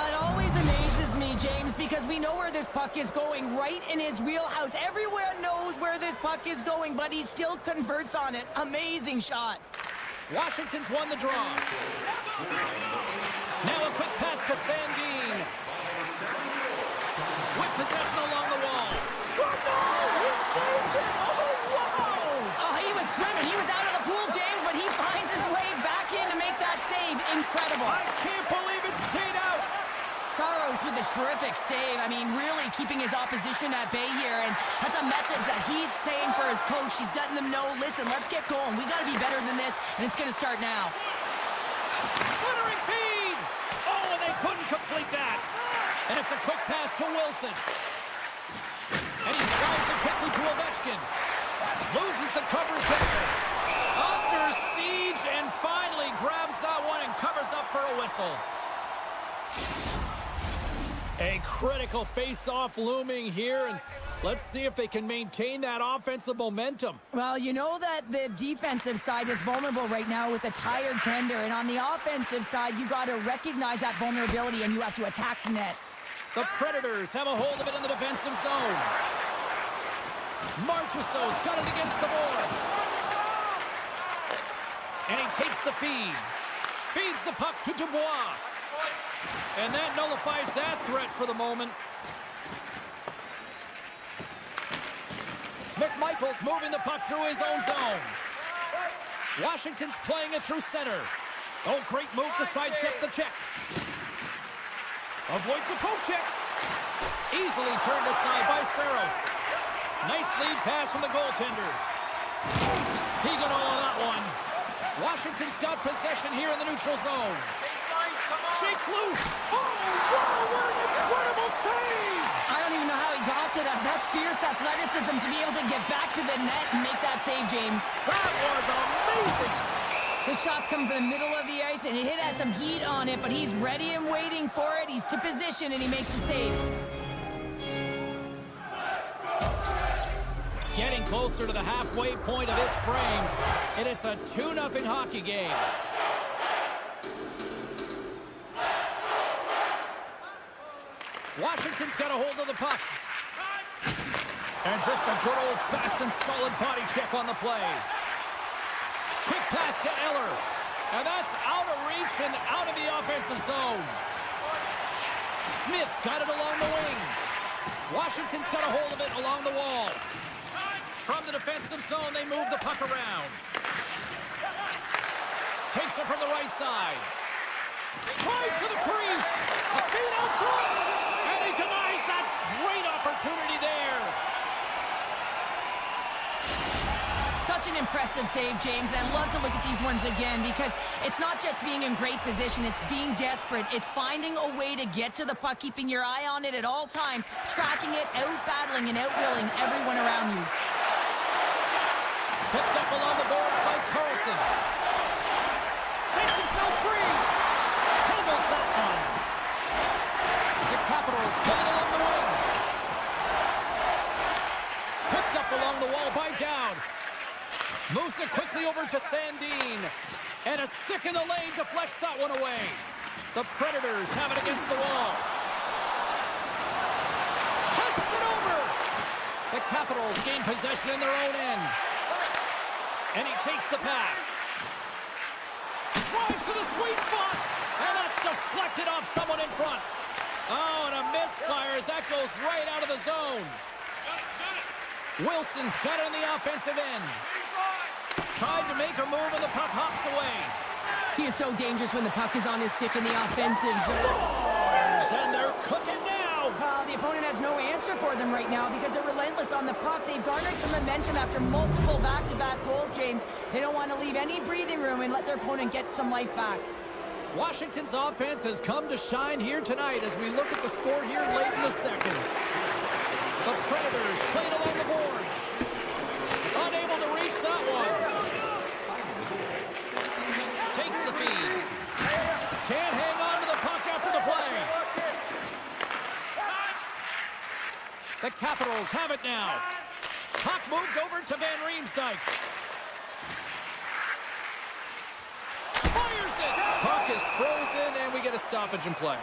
It always amazes me, James, because we know where this puck is going, right in his wheelhouse. Everyone knows where this puck is going, but he still converts on it. Amazing shot. Washington's won the draw. Now a quick pass to Sandin. With possession along the wall. Scored! No! He saved it! Oh, wow! Oh, he was swimming. He was out of the pool, James, but he finds his way back in to make that save. Incredible. I can't believe it stayed out. Saros with a terrific save. I mean, really keeping his opposition at bay here, and that's a message that he's saying for his coach. He's letting them know, listen, let's get going. We got to be better than this, and it's going to start now. Slithering feed! Oh, and they couldn't complete that. And it's a quick pass to Wilson. And he drives it quickly to Ovechkin. Loses the coverage there. Under siege, and finally grabs that one and covers up for a whistle. A critical face-off looming here, and let's see if they can maintain that offensive momentum. Well, you know that the defensive side is vulnerable right now with a tired tender, and on the offensive side, you got to recognize that vulnerability, and you have to attack the net. The Predators have a hold of it in the defensive zone. Marchessault's got it against the boards. And he takes the feed. Feeds the puck to Dubois. And that nullifies that threat for the moment. McMichael's moving the puck through his own zone. Washington's playing it through center. Oh, great move to sidestep the check. Avoids the poke check. Easily turned aside by Saros. Nice lead pass from the goaltender. He got all of that one. Washington's got possession here in the neutral zone. Shakes loose. Oh, wow, what an incredible save! I don't even know how he got to that. That's fierce athleticism to be able to get back to the net and make that save, James. That was amazing! The shot's coming from the middle of the ice, and it has some heat on it, but he's ready and waiting for it. He's to position, and he makes the save. Getting closer to the halfway point of this frame, and it's a 2-0 hockey game. Washington's got a hold of the puck. And just a good old-fashioned solid body check on the play. Quick pass to Eller. And that's out of reach and out of the offensive zone. Smith's got it along the wing. Washington's got a hold of it along the wall. From the defensive zone, they move the puck around. Takes it from the right side. Tries to the crease. A feed out front. And he denies that great opportunity there. Such an impressive save, James. I love to look at these ones again because it's not just being in great position. It's being desperate. It's finding a way to get to the puck, keeping your eye on it at all times, tracking it, out-battling and out-willing everyone around you. Picked up along the boards by Karson. Shakes himself free. Handles that one. The Capitals playing along the wing. Picked up along the wall by Dowd. Moves it quickly over to Sandin. And a stick in the lane deflects that one away. The Predators have it against the wall. Passes it over. The Capitals gain possession in their own end. And he takes the pass. Drives to the sweet spot. And that's deflected off someone in front. Oh, and a misfire as that goes right out of the zone. Wilson's got it on the offensive end. Tried to make a move and the puck hops away. He is so dangerous when the puck is on his stick in the offensive zone. Scores! And they're cooking now. The opponent has no answer for them right now because they're relentless on the puck. They've garnered some momentum after multiple back-to-back goals, James. They don't want to leave any breathing room and let their opponent get some life back. Washington's offense has come to shine here tonight as we look at the score here late in the second. The Predators playing along the boards. Unable to reach that one. Takes the feed. Can't hang on to the puck after the play. The Capitals have it now. Puck moved over to Van Riemsdyk. Fires it. Puck is frozen, and we get a stoppage in play.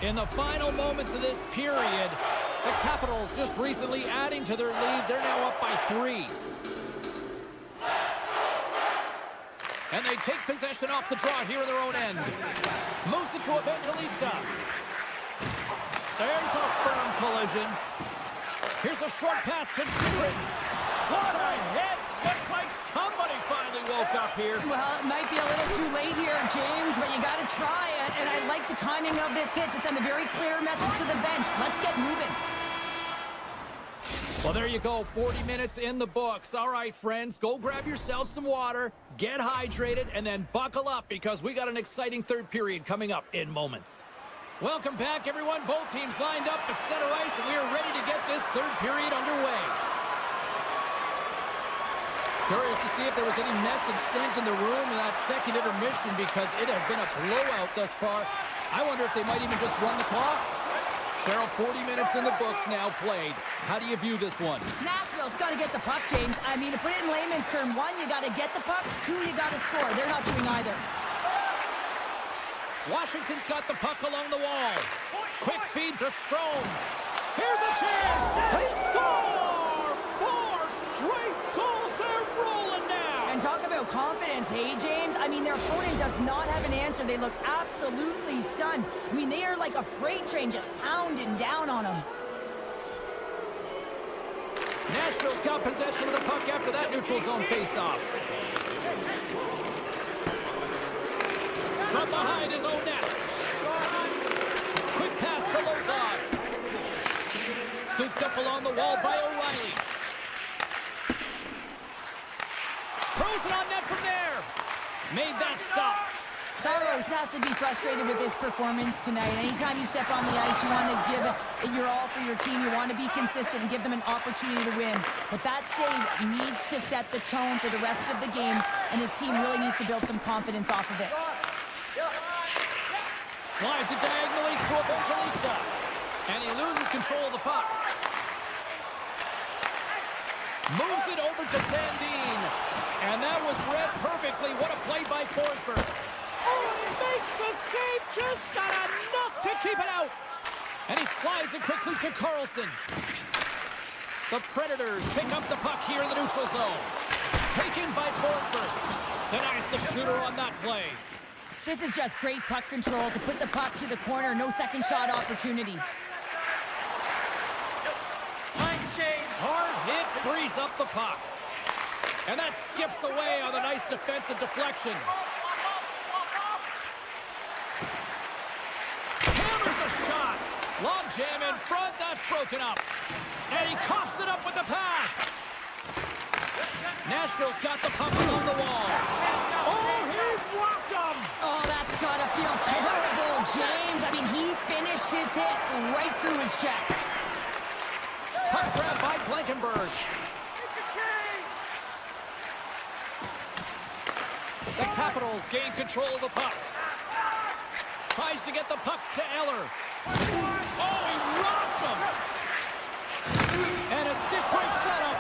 In the final moments of this period, the Capitals just recently adding to their lead. They're now up by 3. And they take possession off the draw here in their own end. Moves it to Evangelista. There's a firm collision. Here's a short pass to Chikrin. What a hit! Looks like somebody finally woke up here. Well, it might be a little too late here, James, but you got to try it. And I like the timing of this hit to send a very clear message to the bench. Let's get moving. Well, there you go. 40 minutes in the books. All right, friends, go grab yourselves some water, get hydrated, and then buckle up because we got an exciting third period coming up in moments. Welcome back, everyone. Both teams lined up at center ice, and we are ready to get this third period underway. Curious to see if there was any message sent in the room in that second intermission because it has been a blowout thus far. I wonder if they might even just run the clock. Cheryl, 40 minutes in the books now played. How do you view this one? Nashville's got to get the puck, James. I mean, to put it in layman's term, 1, you got to get the puck. 2, you got to score. They're not doing either. Washington's got the puck along the wall. Quick feed to Strome. Here's a chance. They score! 4 straight goals. They're rolling now. And talk about confidence, hey, James? I mean, their opponent does not have an answer. They look absolutely stunned. I mean, they are like a freight train just pounding down on them. Nashville's got possession of the puck after that neutral zone faceoff. From behind his own net. Quick pass to Lozon. Scooped up along the wall by O'Reilly. Throws it on net from there. Made that stop. Saros has to be frustrated with this performance tonight. Anytime you step on the ice, you want to give it your all for your team. You want to be consistent and give them an opportunity to win. But that save needs to set the tone for the rest of the game, and his team really needs to build some confidence off of it. Slides it diagonally to Evangelista. And he loses control of the puck. Moves it over to Sandin. And that was read perfectly. What a play by Forsberg. Oh, he makes the save. Just not enough to keep it out. And he slides it quickly to Karson. The Predators pick up the puck here in the neutral zone. Taken by Forsberg. Denies the shooter on that play. This is just great puck control to put the puck to the corner. No second shot opportunity. Hard hit frees up the puck. And that skips away on a nice defensive deflection. Hammers a shot. Long jam in front. That's broken up. And he coughs it up with the pass. Nashville's got the puck along the wall. Oh, he blocked him. Oh, that's got to feel terrible, James. I mean, he finished his hit right through his check. Puck grab by Blankenberg. The Capitals gain control of the puck. Tries to get the puck to Eller. Oh, he rocked him. And a stick break setup.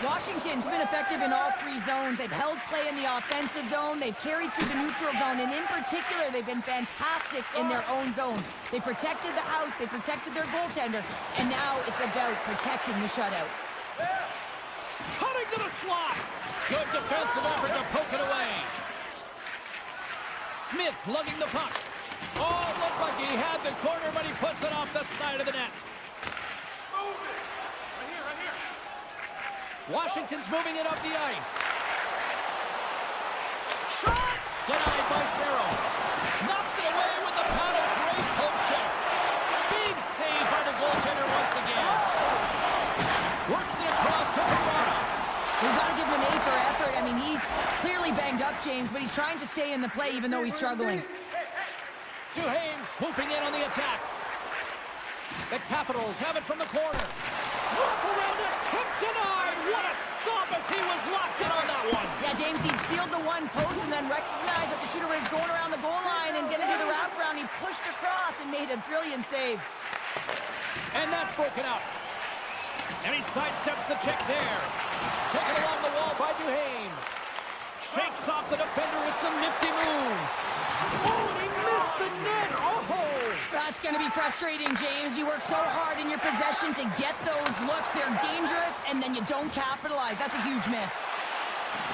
Washington's been effective in all 3 zones. They've held play in the offensive zone. They've carried through the neutral zone. And in particular, they've been fantastic in their own zone. They protected the house. They protected their goaltender. And now it's about protecting the shutout. Cutting to the slot. Good defensive effort to poke it away. Smith's lugging the puck. Oh, looked like he had the corner, but he puts it off the side of the net. Washington's moving it up the ice. Shot! Denied by Saros. Knocks it away with the paddle. Great poke check. Big save by the goaltender once again. Works it across to Verona. We've got to give him an A for effort. I mean, he's clearly banged up, James, but he's trying to stay in the play even though he's struggling. Duhaime swooping in on the attack. The Capitals have it from the corner. Look around it, tip denied. What a stop as he was locked in on that one. Yeah, James, he sealed the one post and then recognized that the shooter was going around the goal line and getting to the rack wraparound. He pushed across and made a brilliant save. And that's broken up. And he sidesteps the check there. Taken along the wall by Duhaime. Shakes off the defender with some nifty moves. Oh, and he missed the net. Oh! That's going to be frustrating, James. You work so hard in your possession to get those looks. They're dangerous, and then you don't capitalize. That's a huge miss.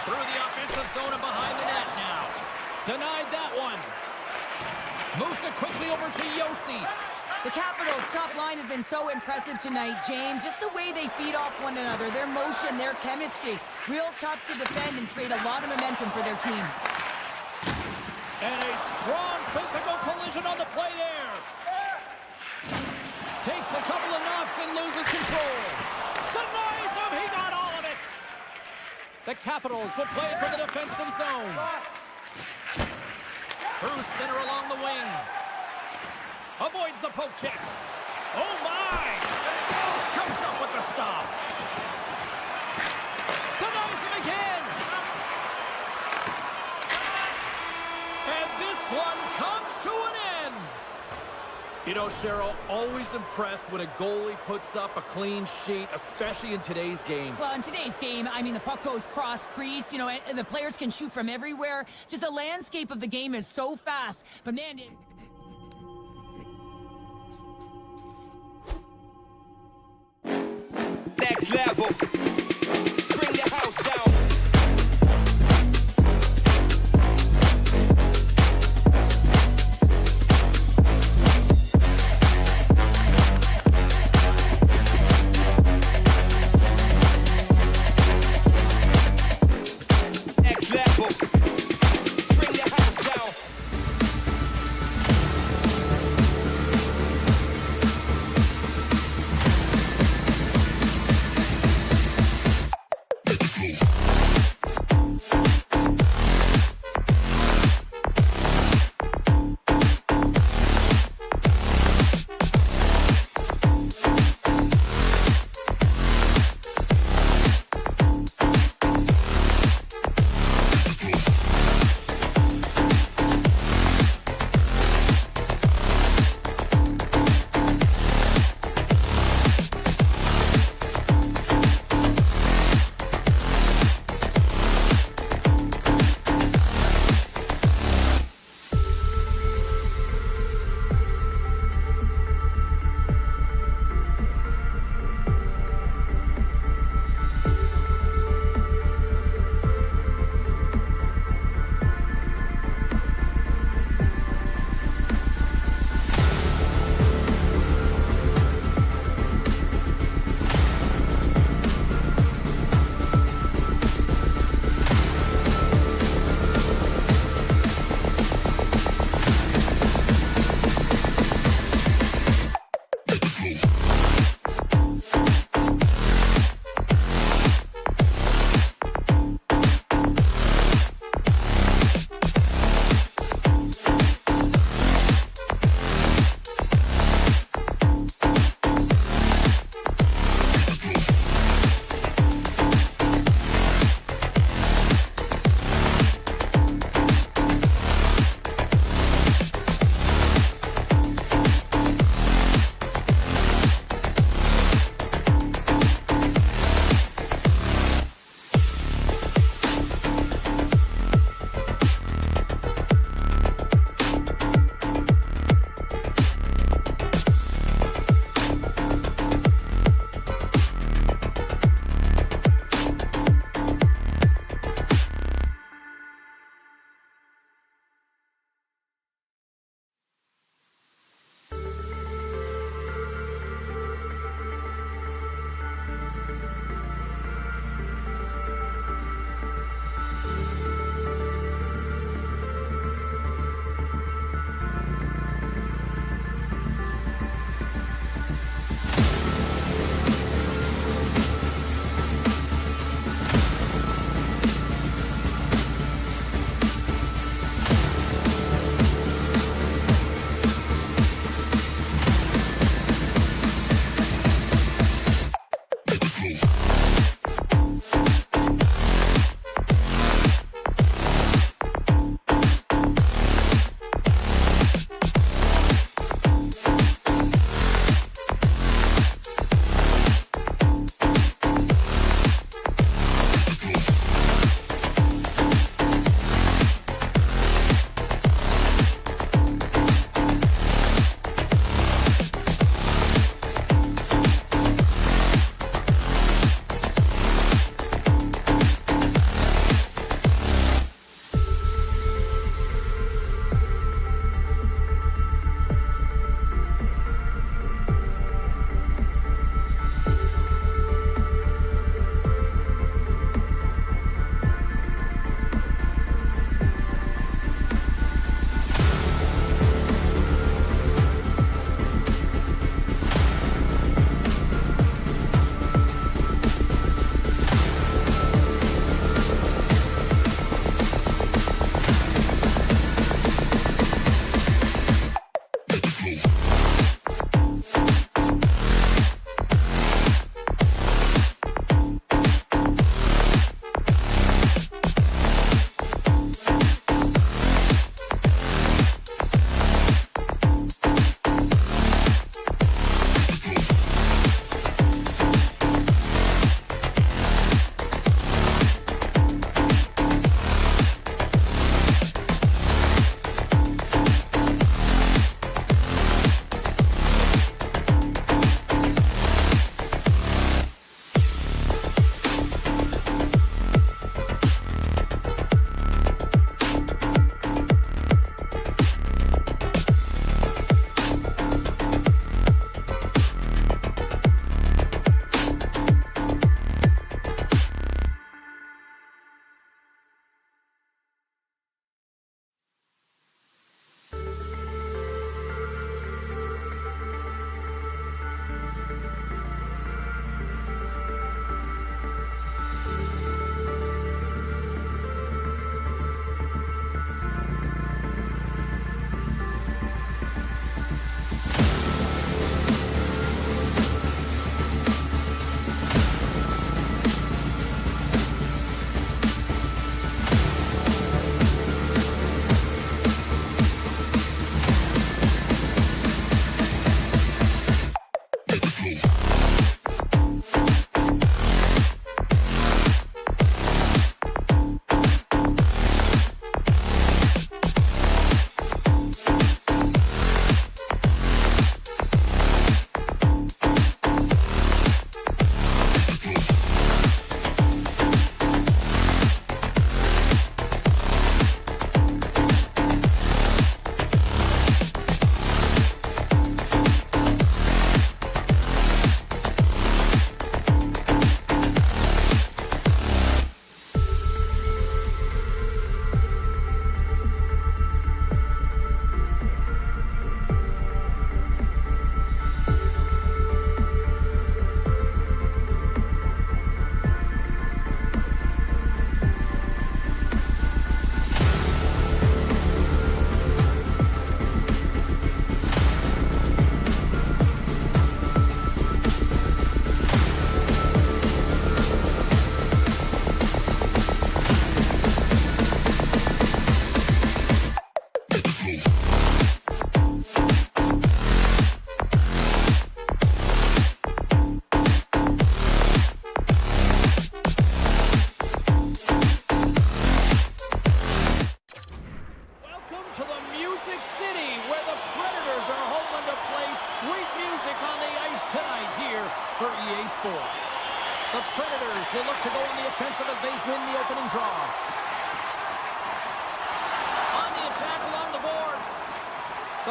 Through the offensive zone and behind the net now. Denied that one. Moves it quickly over to Yossi. The Capitals' top line has been so impressive tonight, James. Just the way they feed off one another, their motion, their chemistry. Real tough to defend and create a lot of momentum for their team. And a strong physical collision on the play there. Takes a couple of knocks and loses control. Denies him. He got all of it. The Capitals will play it for the defensive zone. Through center along the wing. Avoids the poke check. Oh, my! Comes up with the stop. Denies him again. And this one comes to an end. You know, Cheryl, always impressed when a goalie puts up a clean sheet, especially in today's game. Well, in today's game, I mean, the puck goes cross-crease, you know, and the players can shoot from everywhere. Just the landscape of the game is so fast. But, man, next level. Bring the house down. Next level. Bring the house down.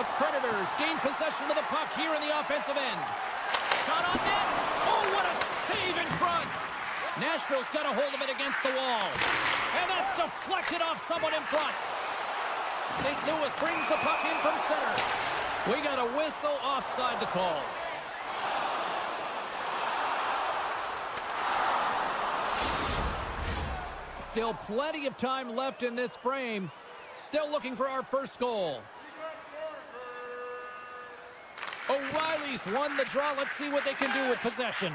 The Predators gain possession of the puck here in the offensive end. Shot on net. Oh, what a save in front. Nashville's got a hold of it against the wall. And that's deflected off someone in front. St. Louis brings the puck in from center. We got a whistle offside to call. Still plenty of time left in this frame. Still looking for our first goal. O'Reilly's won the draw. Let's see what they can do with possession.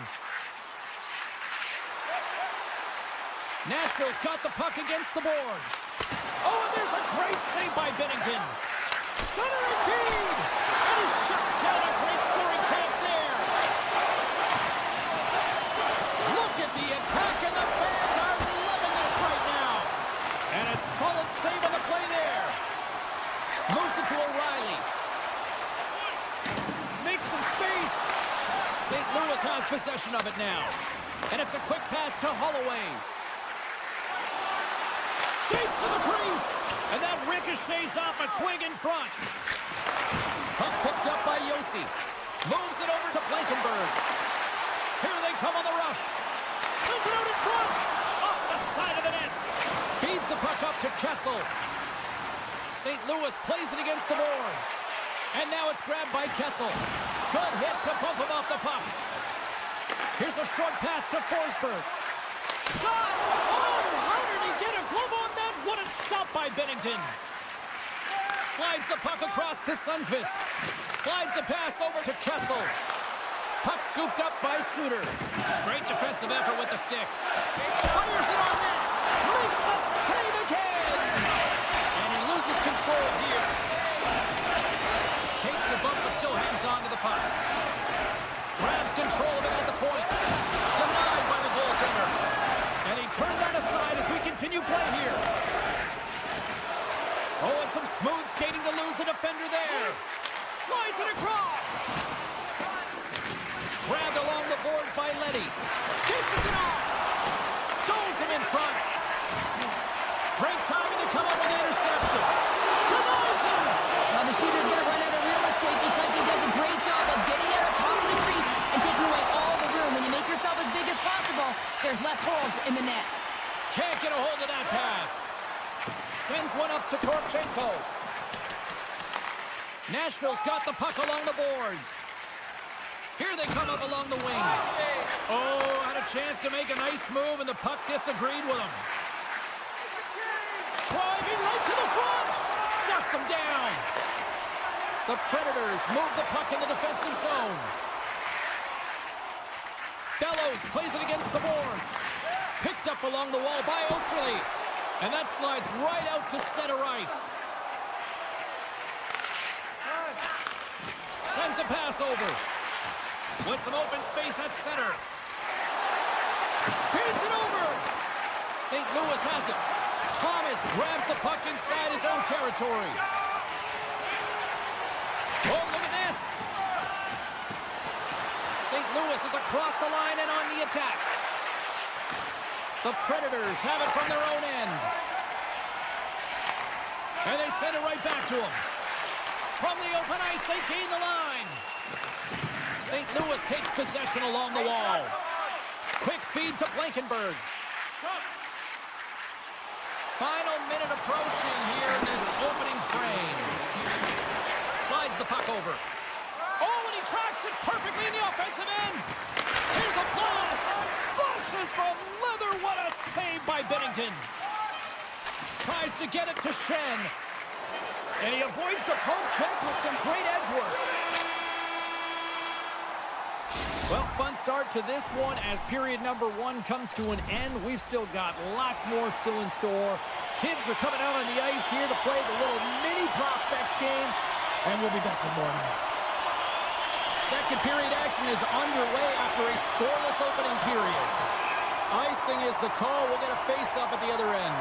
Nashville's got the puck against the boards. Oh, and there's a great save by Binnington. Centering feed! And he shuts down a great scoring chance there. Look at the attack, and the fans are loving this right now. And a solid save on the play there. Moves it to O'Reilly. Makes some space. St. Louis has possession of it now. And it's a quick pass to Holloway. Skates to the crease. And that ricochets off a twig in front. Puck picked up by Yossi. Moves it over to Blankenberg. Here they come on the rush. Sends it out in front. Off the side of the net. Feeds the puck up to Kessel. St. Louis plays it against the boards. And now it's grabbed by Kessel. Good hit to bump him off the puck. Here's a short pass to Forsberg. Shot! Oh, how did he get a glove on that? What a stop by Binnington. Slides the puck across to Sundqvist. Slides the pass over to Kessel. Puck scooped up by Suter. Great defensive effort with the stick. Fires it on net. Makes the save again. And he loses control here. Takes a bump but still hangs on to the puck. Grabs control of it at the point. Denied by the goaltender. And he turned that aside as we continue play here. Oh, and some smooth skating to lose the defender there. Slides it across. Grabbed along the boards by Leddy. Dishes it off. Stones him in front. Great timing to come up with the interception. Denies him. Well, the shooter's going to run out of real estate because he does a great job of getting out of top of the crease and taking away all the room. When you make yourself as big as possible, there's less holes in the net. Can't get a hold of that pass. Sends one up to Torchenko. Nashville's got the puck along the boards. Here they come up along the wing. Oh, had a chance to make a nice move, and the puck disagreed with him. Driving right to the front. Shuts him down. The Predators move the puck in the defensive zone. Bellows plays it against the boards. Picked up along the wall by Osterley. And that slides right out to center ice. Sends a pass over. With some open space at center. Feeds it over. St. Louis has it. Thomas grabs the puck inside his own territory. Oh, look at this. St. Louis is across the line and on the attack. The Predators have it from their own end. And they send it right back to them. From the open ice, they gain the line. St. Louis takes possession along the wall. Quick feed to Blankenberg. Final minute approaching here in this opening frame. Slides the puck over. Oh, and he tracks it perfectly in the offensive end. Here's a blast. Flushes from leather. What a save by Binnington. Tries to get it to Shen. And he avoids the poke check with some great edge work. Well, fun start to this one as period number one comes to an end. We've still got lots more still in store. Kids are coming out on the ice here to play the little mini prospects game, and we'll be back with more tonight. Second period action is underway after a scoreless opening period. Icing is the call. We'll get a face-up at the other end.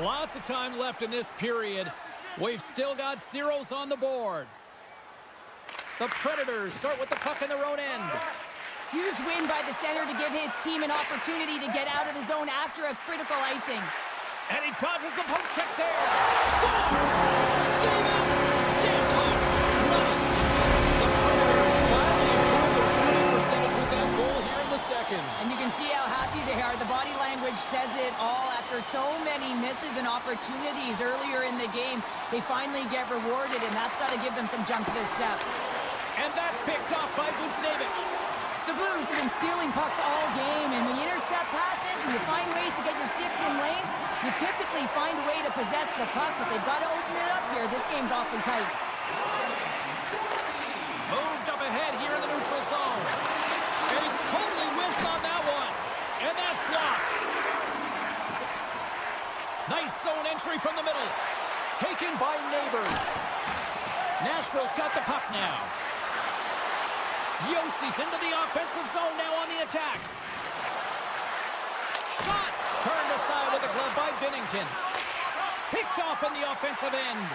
Lots of time left in this period. We've still got zeros on the board. The Predators start with the puck in their own end. Huge win by the center to give his team an opportunity to get out of the zone after a critical icing. And he dodges the poke check there. Scores! Steven Stamkos. Nice. The Predators finally improved their shooting percentage with that goal here in the second. And you can see how happy they are. The body language says it all. After so many misses and opportunities earlier in the game, they finally get rewarded, and that's got to give them some jump to their step. And that's picked off by Buchnevich. The Blues have been stealing pucks all game, and when you intercept passes and you find ways to get your sticks in lanes, you typically find a way to possess the puck, but they've got to open it up here. This game's awfully tight. Moved up ahead here in the neutral zone. And he totally whiffs on that one. And that's blocked. Nice zone entry from the middle. Taken by Neighbors. Nashville's got the puck now. Yossi's into the offensive zone now on the attack. Shot! Turned aside with a glove by Binnington. Picked off in the offensive end.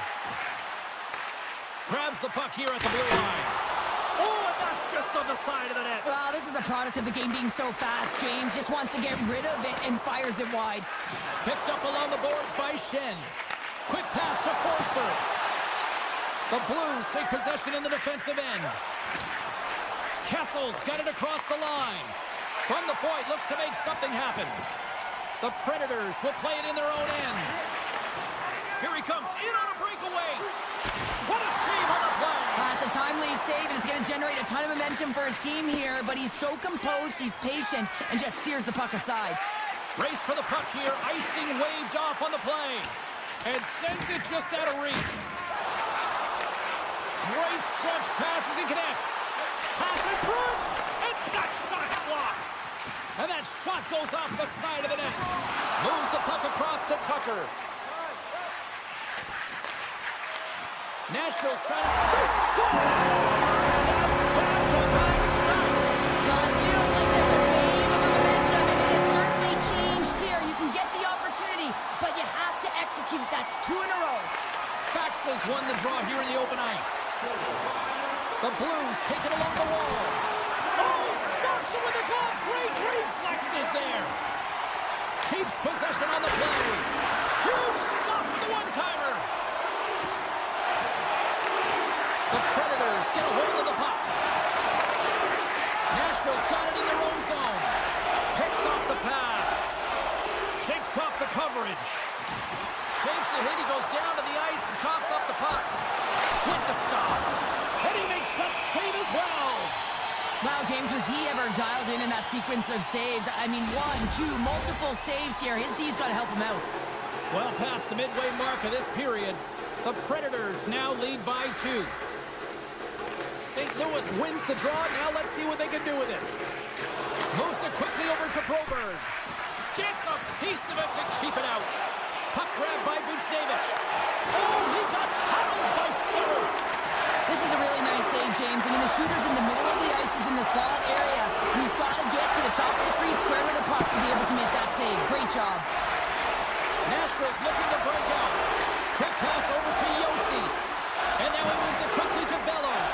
Grabs the puck here at the blue line. Oh, and that's just on the side of the net. Well, this is a product of the game being so fast. James just wants to get rid of it and fires it wide. Picked up along the boards by Shen. Quick pass to Forsberg. The Blues take possession in the defensive end. Kessel's got it across the line. From the point, looks to make something happen. The Predators will play it in their own end. Here he comes, in on a breakaway. What a save on the play. It's a timely save, and it's going to generate a ton of momentum for his team here, but he's so composed, he's patient, and just steers the puck aside. Race for the puck here, icing waved off on the play. And sends it just out of reach. Great stretch passes and connects. Pass in front, and that shot's blocked. And that shot goes off the side of the net. Moves the puck across to Tucker. Nashville's trying to score. That's back-to-back snaps. Well, it feels like there's a wave of momentum, and it has certainly changed here. You can get the opportunity, but you have to execute. That's 2 in a row. Fax has won the draw here in the open ice. The Blues take it along the wall. Oh, he stops him with the glove. Great reflexes there. Keeps possession on the play. Huge stop with the one-timer. The Predators get a hold of the puck. Nashville's got it in their own zone. Picks off the pass. Shakes off the coverage. Takes a hit. He goes down to the ice and coughs up the puck. With the stop. And he makes that save as well. Wow, James, was he ever dialed in that sequence of saves? I mean, 1, 2, multiple saves here. His D's got to help him out. Well past the midway mark of this period, the Predators now lead by 2. St. Louis wins the draw. Now let's see what they can do with it. Moves it quickly over to Broberg. Gets a piece of it to keep it out. Puck grab by Buchnevich. Oh, he got paddled by Simmons. This is a really nice save, James. I mean, the shooter's in the middle of the ice, is in the slot area, and he's got to get to the top of the crease square with the puck to be able to make that save. Great job. Nashville's looking to break out. Quick pass over to Yossi. And now he moves it quickly to Bellows.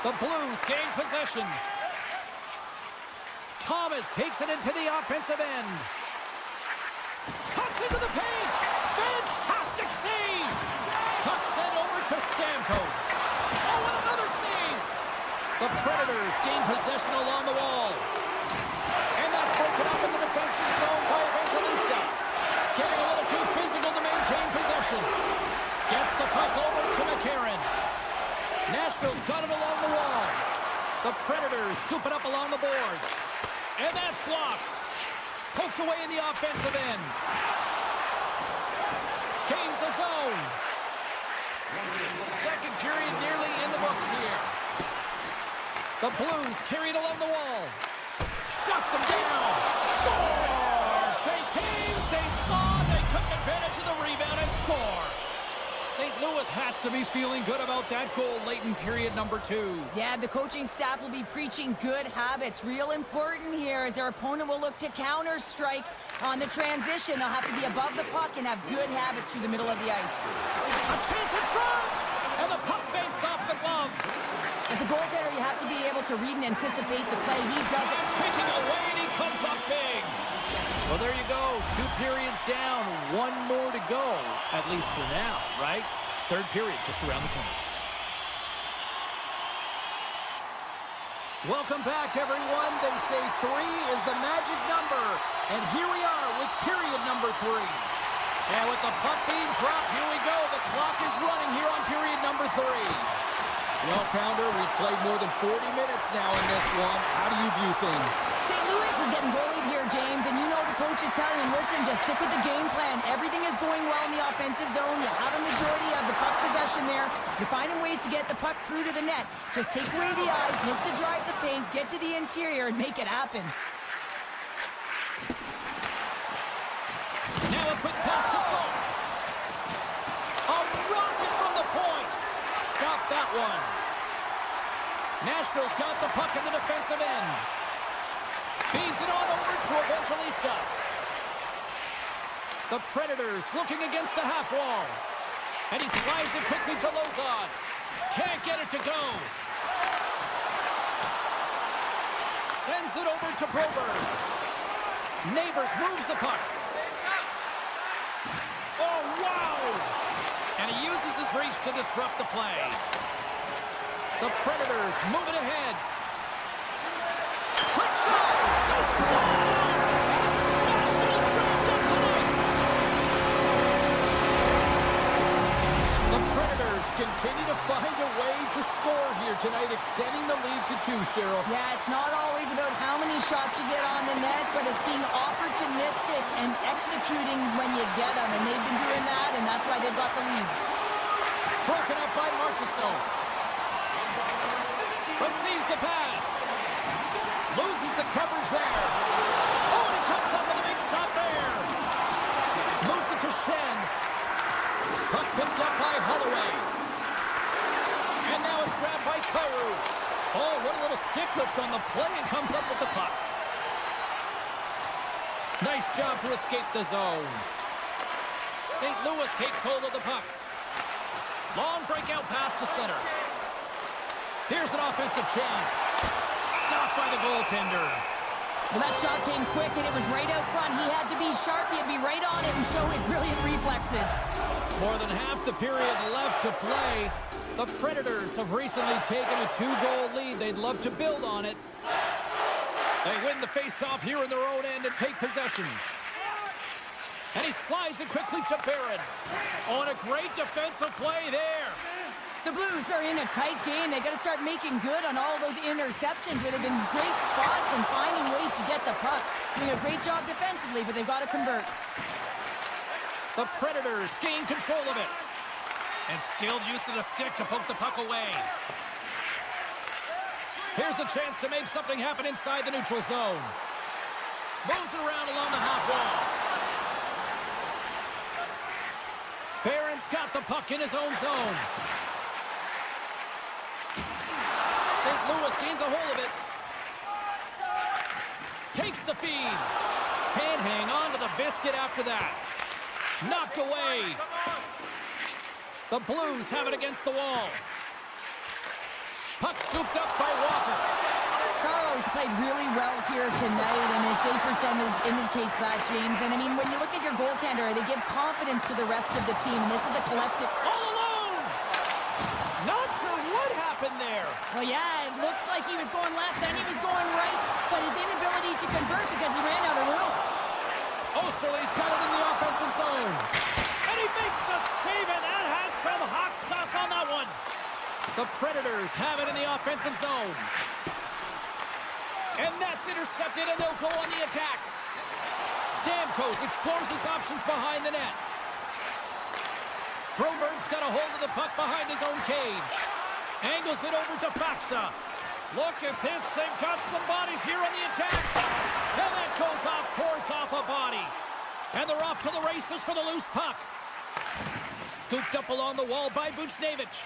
The Blues gain possession. Thomas takes it into the offensive end. Cuts into the paint. Fantastic save. Puck sent over to Stamkos. Oh, and another save. The Predators gain possession along the wall. And that's broken up in the defensive zone by Evangelista. Getting a little too physical to maintain possession. Gets the puck over to McCarron. Nashville's got it along the wall. The Predators scoop it up along the boards. And that's blocked. Poked away in the offensive end. Gains the zone. Second period nearly in the books here. The Blues carried along the wall. Shuts them down. Scores! They came, they saw, they took advantage of the rebound and score. St. Louis has to be feeling good about that goal late in period number 2. Yeah, the coaching staff will be preaching good habits. Real important here as their opponent will look to counter-strike on the transition. They'll have to be above the puck and have good habits through the middle of the ice. A chance in front! And the puck banks off the glove. As a goaltender, you have to be able to read and anticipate the play. He does it. Taking away, and he comes up big. Well, there you go. 2 periods down, 1 more to go, at least for now, right? Third period just around the corner. Welcome back, everyone. They say 3 is the magic number. And here we are with period number 3. And with the puck being dropped, here we go. The clock is running here on period number 3. Well, Pounder, we've played more than 40 minutes now in this one. How do you view things? St. Louis is getting goalied here, James, and you know the coach is telling him, listen, just stick with the game plan. Everything is going well in the offensive zone. You have a majority of the puck possession there. You're finding ways to get the puck through to the net. Just take away the eyes, look to drive the paint, get to the interior, and make it happen. Now a quick pass to Falk. A rocket from the point. Stop that one. Nashville's got the puck in the defensive end. Feeds it on over to Evangelista. The Predators looking against the half wall. And he slides it quickly to Lozon. Can't get it to go. Sends it over to Broberg. Neighbors moves the puck. Oh, wow! And he uses his reach to disrupt the play. The Predators moving ahead. Quick shot! They score! And Nashville is wrapped up tonight! The Predators continue to find a way to score here tonight, extending the lead to 2, Cheryl. Yeah, it's not always about how many shots you get on the net, but it's being opportunistic and executing when you get them. And they've been doing that, and that's why they've got the lead. Broken up by Marchessault. Receives the pass. Loses the coverage there. Oh, and he comes up with a big stop there. Moves it to Shen. Puck picked up by Holloway. And now it's grabbed by Karu. Oh, what a little stick lift on the play, and comes up with the puck. Nice job to escape the zone. St. Louis takes hold of the puck. Long breakout pass to center. Here's an offensive chance. Stopped by the goaltender. Well, that shot came quick, and it was right out front. He had to be sharp. He had to be right on it and show his brilliant reflexes. More than half the period left to play. The Predators have recently taken a 2-goal lead. They'd love to build on it. They win the face-off here in their own end and take possession. And he slides it quickly to Barron. On a great defensive play there. The Blues are in a tight game. They got to start making good on all those interceptions where they've been great spots and finding ways to get the puck. Doing a great job defensively, but they've got to convert. The Predators gain control of it. And skilled use of the stick to poke the puck away. Here's a chance to make something happen inside the neutral zone. Moves it around along the half wall. Barron's got the puck in his own zone. St. Louis gains a hold of it. Takes the feed. Can't hang on to the biscuit after that. Knocked away. The Blues have it against the wall. Puck scooped up by Walker. Saros played really well here tonight, and his save percentage indicates that, James. And, I mean, when you look at your goaltender, they give confidence to the rest of the team, and this is a collective... All alone! Not sure what happened there. Well, yeah, it looks like he was going left, then he was going right, but his inability to convert because he ran out of room. Osterley's got it in the offensive zone. And he makes the save, and that has some hot sauce on that one. The Predators have it in the offensive zone. And that's intercepted, and they'll go on the attack. Stamkos explores his options behind the net. Broberg's got a hold of the puck behind his own cage. Angles it over to Faksa. Look at this, they've got some bodies here on the attack. And that goes off course off a body. And they're off to the races for the loose puck. Scooped up along the wall by Buchnevich.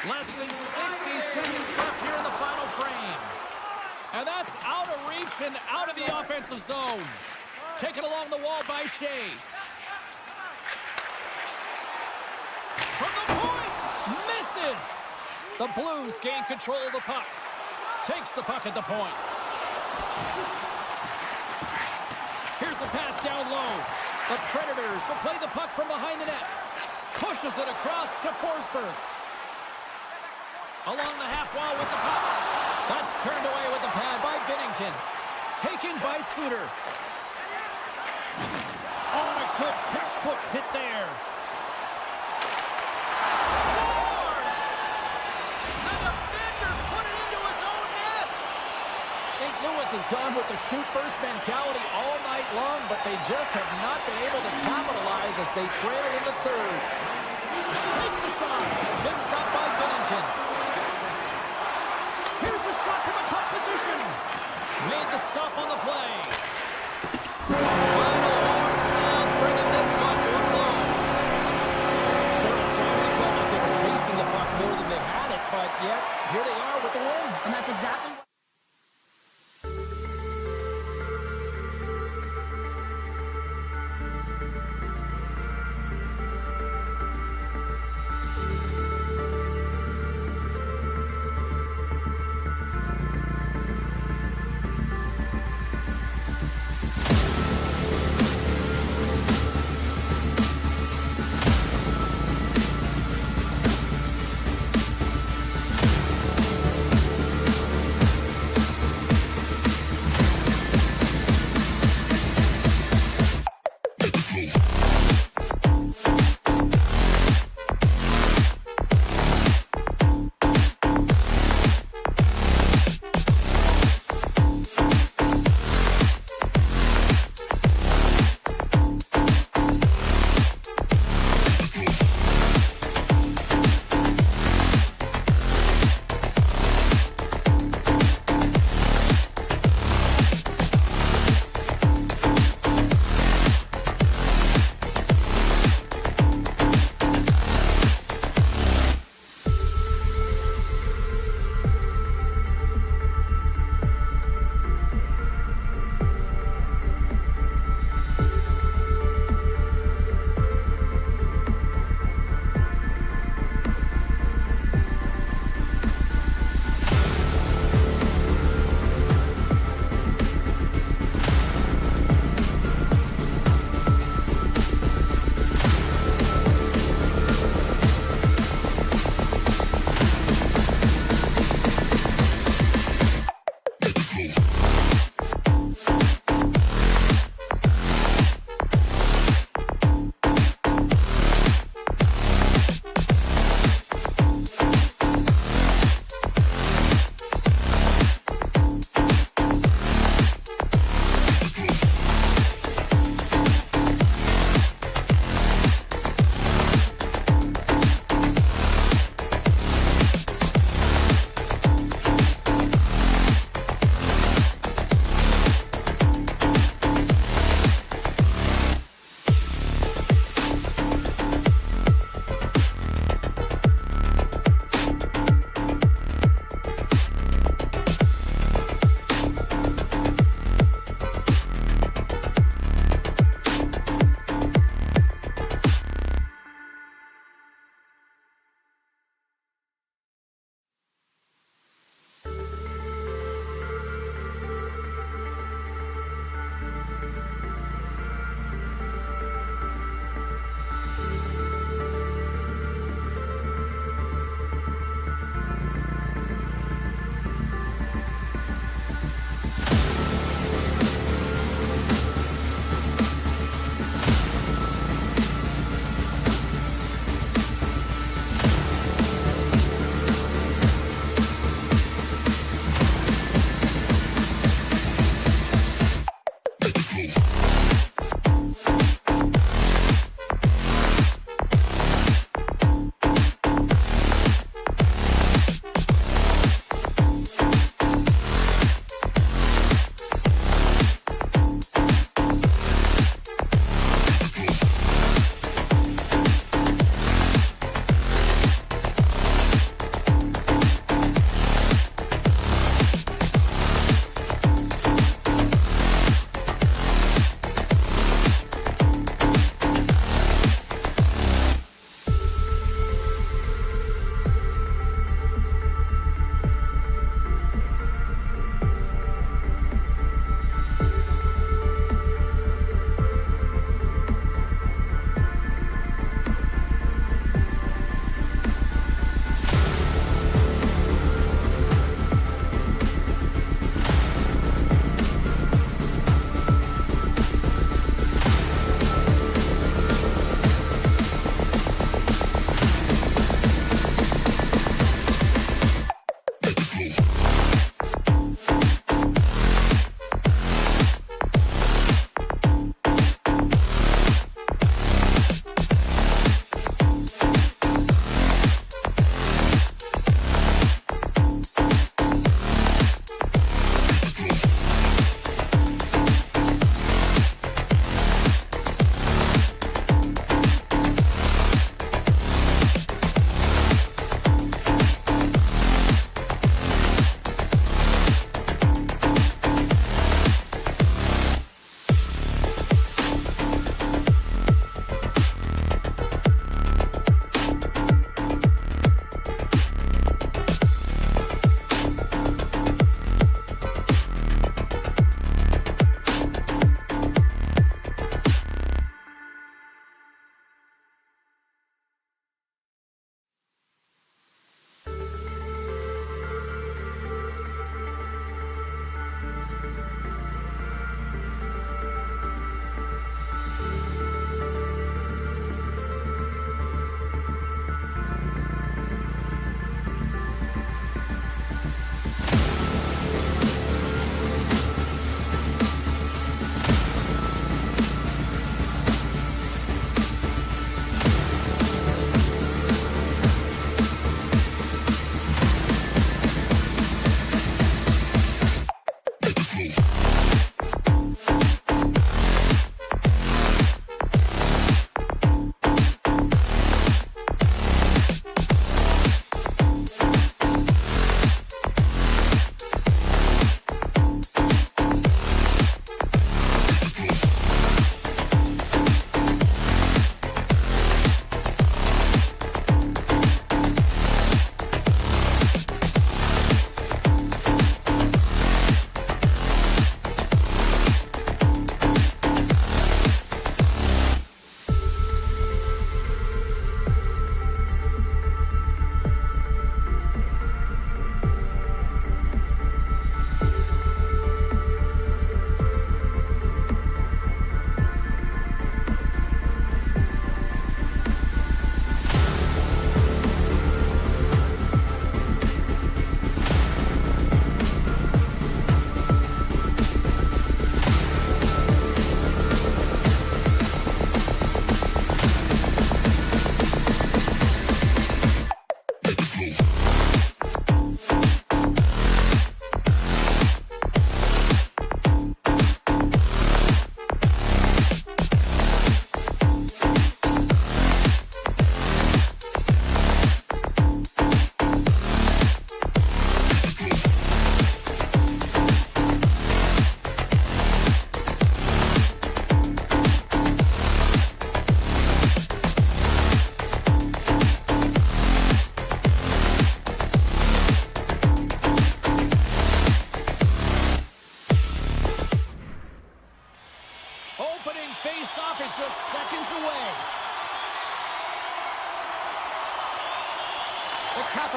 Less than 60 seconds left here in the final frame. And that's out of reach and out of the offensive zone. Taken along the wall by Shea. From the point, misses. The Blues gain control of the puck. Takes the puck at the point. the pass down low. The Predators will play the puck from behind the net. Pushes it across to Forsberg. Along the half wall with the puck. That's turned away with the pad by Binnington. Taken by Suter. On a good textbook hit there. Scores! The defender put it into his own net. St. Louis has gone with the shoot-first mentality all night long, but they just have not been able to capitalize as they trail in the third. Takes the shot. Good stop by Binnington. Here's a shot from a tough position. Made the stop on the play. Final horn sounds, bringing this one to a close. Sure, at times it felt like they were chasing the puck more than they had it, but yet, here they are with the win. And that's exactly what...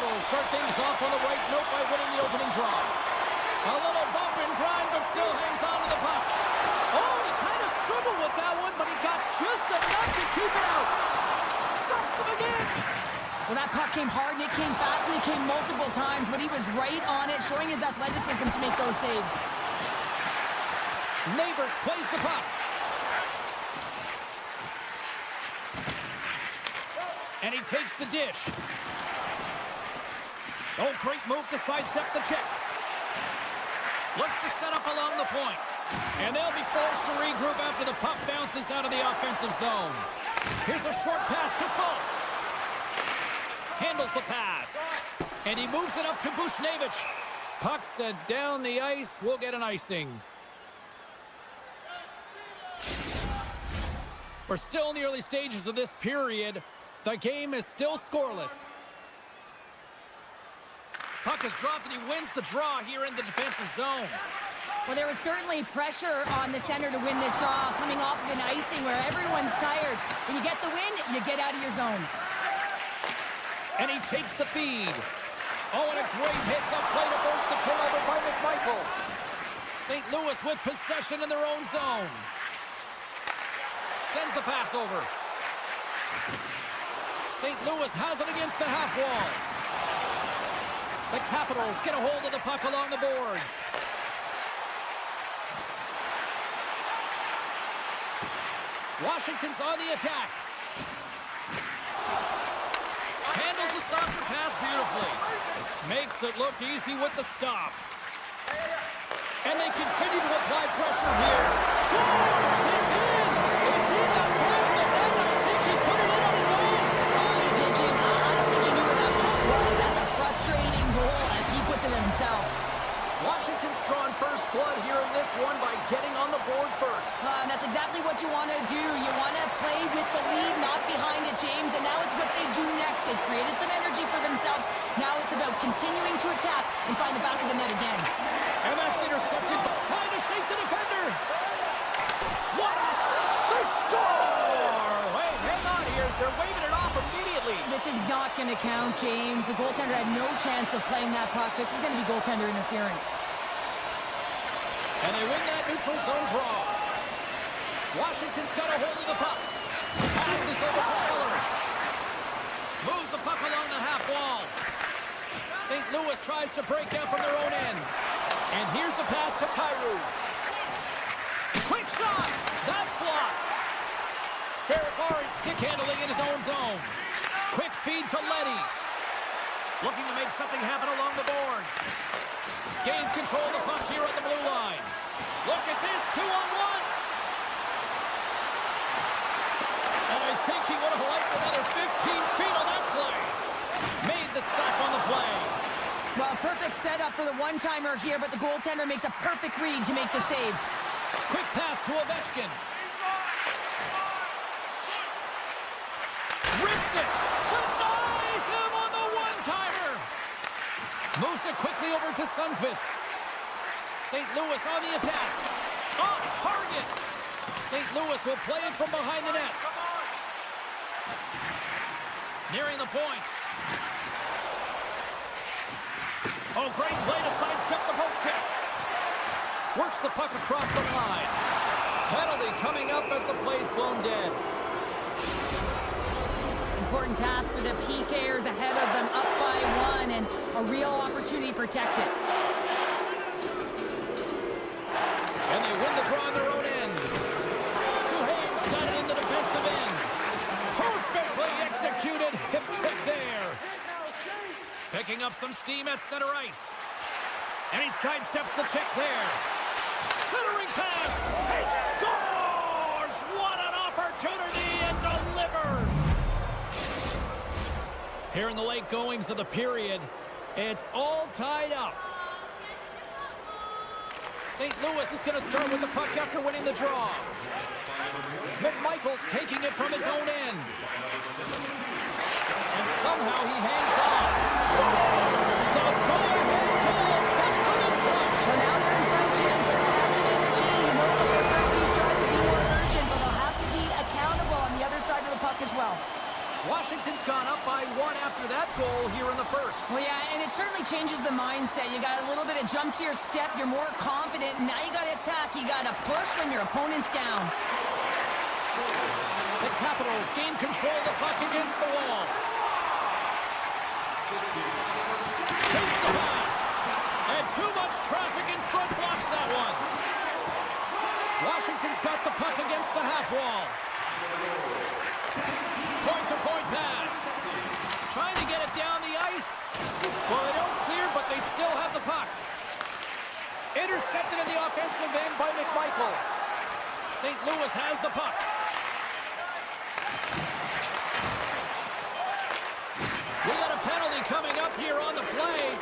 Capitals start things off on the right note by winning the opening draw. A little bump and grind, but still hangs on to the puck. Oh, he kind of struggled with that one, but he got just enough to keep it out. Stuffs him again. Well, that puck came hard, and it came fast, and it came multiple times, but he was right on it, showing his athleticism to make those saves. Neighbors plays the puck. And he takes the dish. Oh, great move to sidestep the check. Looks to set up along the point. And they'll be forced to regroup after the puck bounces out of the offensive zone. Here's a short pass to Falk. Handles the pass. And he moves it up to Bushnevich. Puck sent down the ice. We'll get an icing. We're still in the early stages of this period. The game is still scoreless. Puck is dropped and he wins the draw here in the defensive zone. Well, there was certainly pressure on the center to win this draw, coming off of an icing where everyone's tired. When you get the win, you get out of your zone. And he takes the feed. Oh, and a great hits up play to force the turnover by McMichael. St. Louis with possession in their own zone. Sends the pass over. St. Louis has it against the half wall. The Capitals get a hold of the puck along the boards. Washington's on the attack. Handles the saucer pass beautifully. Makes it look easy with the stop. And they continue to apply pressure here. Scores! It's in! It's in that back of the net. I think he put it in on his own. Oh, he did, James. I don't think he knew where that puck was. That's a frustrating goal as he puts it himself. Washington's drawn first blood here in this one by getting on the board first. And that's exactly what you want to do. You want to play with the lead, not behind it, James. And now it's what they do next. They've created some energy for themselves. Now it's about continuing to attack and find the back of the net again. And that's intercepted, trying to shake the defender. What a... They score! Wait, hang on here. They're waving it off immediately. This is not going to count, James. The goaltender had no chance of playing that puck. This is going to be goaltender interference. And they win that neutral zone draw. Washington's got a hold of the puck. Passes over to Miller. Moves the puck along the half wall. St. Louis tries to break out from their own end. And here's the pass to Kyrou. Quick shot! That's blocked. Ferrari stick handling in his own zone. Quick feed to Leddy. Looking to make something happen along the boards. Gains control of the puck here on the blue line. Look at this, 2-on-1. And I think he would have liked another 15 feet on that play. Made the stop on the play. Well, perfect setup for the one-timer here, but the goaltender makes a perfect read to make the save. Quick pass to Ovechkin. Rinse it. Denies him on the one-timer. Moves it quickly over to Sundqvist. St. Louis on the attack. Off target. St. Louis will play it from behind the net. Nearing the point. Oh, great play to sidestep the poke check. Works the puck across the line. Penalty coming up as the play's blown dead. Important task for the PKers ahead of them, up by 1, and a real opportunity to protect it. And they win the draw on their own end. Duhaime's got it in the defensive end. Perfectly executed hip trick there. Picking up some steam at center ice. And he sidesteps the check there. Centering pass. He scores! What an opportunity, and delivers! Here in the late goings of the period, it's all tied up. St. Louis is going to start with the puck after winning the draw. McMichael's taking it from his own end. And somehow he hangs on. Scores! The go-ahead goal puts them in front. Well, now they're in front, Jim, so they'll have some energy. You know that their first few starts will be more urgent, but they'll have to be accountable on the other side of the puck as well. Washington's gone up by 1 after that goal here in the first. Well, jump to your step. You're more confident. Now you got to attack. You got to push when your opponent's down. The Capitals gain control of the puck against the wall. Takes the pass. And too much traffic in front blocks that one. Washington's got the puck against the half wall. Point-to-point pass. Trying to get it down the ice. Well, they don't clear, but they still have the puck. Intercepted in the offensive end by McMichael. St. Louis has the puck. We got a penalty coming up here on the play.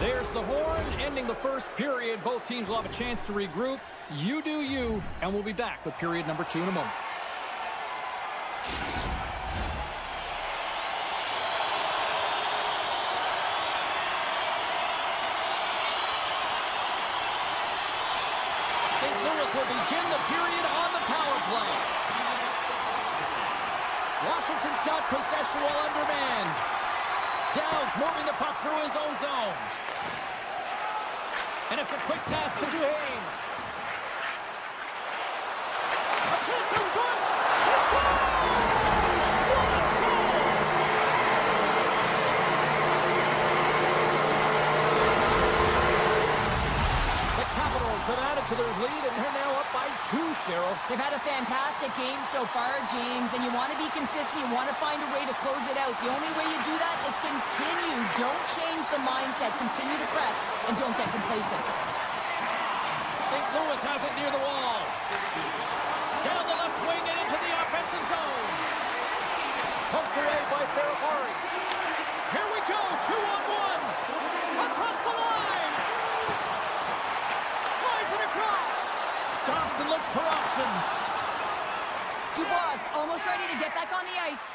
There's the horn, ending the first period. Both teams will have a chance to regroup. You do you, and we'll be back with period number 2 in a moment. St. Louis will begin the period on the power play. Washington's got possession while undermanned. Downs moving the puck through his own zone. And it's a quick pass to Duhaime. A chance in front. He scores! What a goal! The Capitals have added to their lead, and they're now up by 2, Cheryl. They've had a fantastic game so far, James, and you want to be consistent. You want to find a way to close it out. The only way you do that is continue. Don't change the mindset. Continue to press, and don't get complacent. St. Louis has it near the wall. Down the left wing and into the offensive zone. Poked away by Ferrari. Here we go, 2-on-1. Across the line. Slides it across. Stops and looks for options. Dubois almost ready to get back on the ice.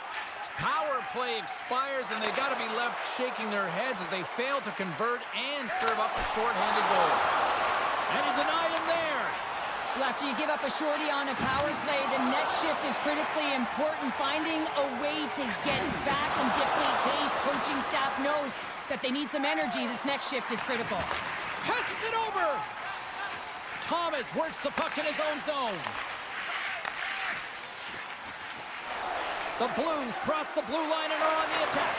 Power play expires, and they got to be left shaking their heads as they fail to convert and serve up a shorthanded goal. And he denied him there. Well, after you give up a shorty on a power play, the next shift is critically important. Finding a way to get back and dictate pace. Coaching staff knows that they need some energy. This next shift is critical. Passes it over. Thomas works the puck in his own zone. The Blues cross the blue line and are on the attack.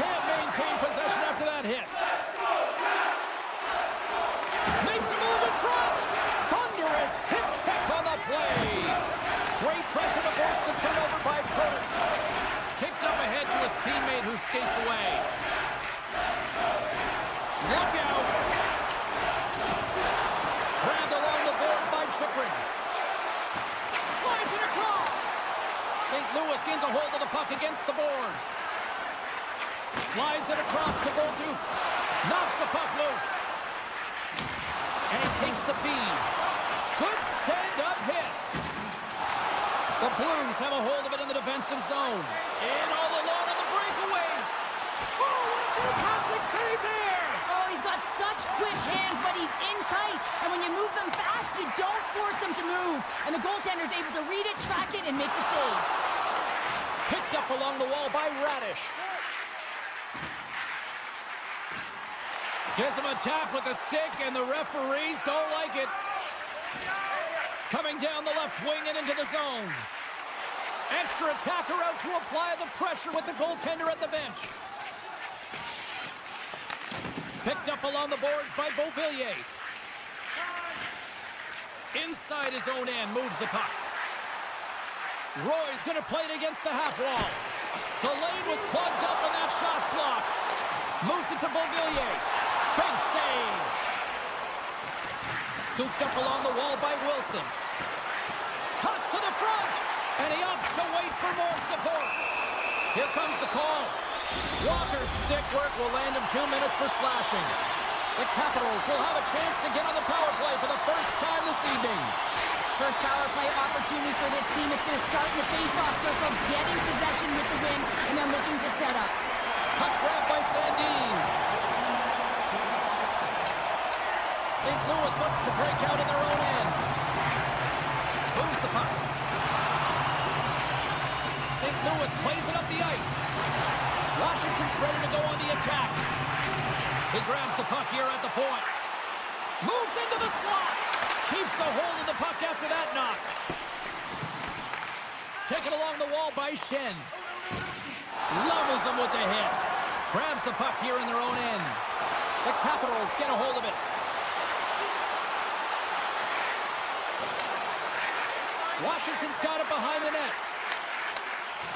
Can't maintain possession after that hit. Makes a move in front. Thunderous hip check on the play. Great pressure to force the turnover by Curtis. Kicked up ahead to his teammate who skates away. Look out. Grabbed along the boards by Chychrun. Slides it across. St. Louis gains a hold of the puck against the boards. Slides it across to Bolduc. Knocks the puck loose. And he takes the feed. Good stand-up hit. The Blues have a hold of it in the defensive zone. In all alone on the breakaway. Oh, what a fantastic save there. Oh, he's got such quick hands, but he's in tight. And when you move them fast, you don't force them to move. And the goaltender's able to read it, track it, and make the save. Picked up along the wall by Radish. Gives him a tap with the stick, and the referees don't like it. Coming down the left wing and into the zone. Extra attacker out to apply the pressure with the goaltender at the bench. Picked up along the boards by Beauvillier. Inside his own end, moves the puck. Roy's going to play it against the half wall. The lane was plugged up and that shot's blocked. Moves it to Beauvillier. Big save. Scooped up along the wall by Wilson. Cuts to the front. And he opts to wait for more support. Here comes the call. Walker's stick work will land him 2 minutes for slashing. The Capitals will have a chance to get on the power play for the first time this evening. First power play opportunity for this team. It's going to start in the face-off circle, getting possession with the win, and then looking to set up. Puck grab by Sandin. St. Louis looks to break out in their own end. Moves the puck. St. St. Louis plays it up the ice. Washington's ready to go on the attack. He grabs the puck here at the point. Moves into the slot. Keeps a hold of the puck after that knock. Taken along the wall by Shen. Levels him with the hit. Grabs the puck here in their own end. The Capitals get a hold of it. Washington's got it behind the net.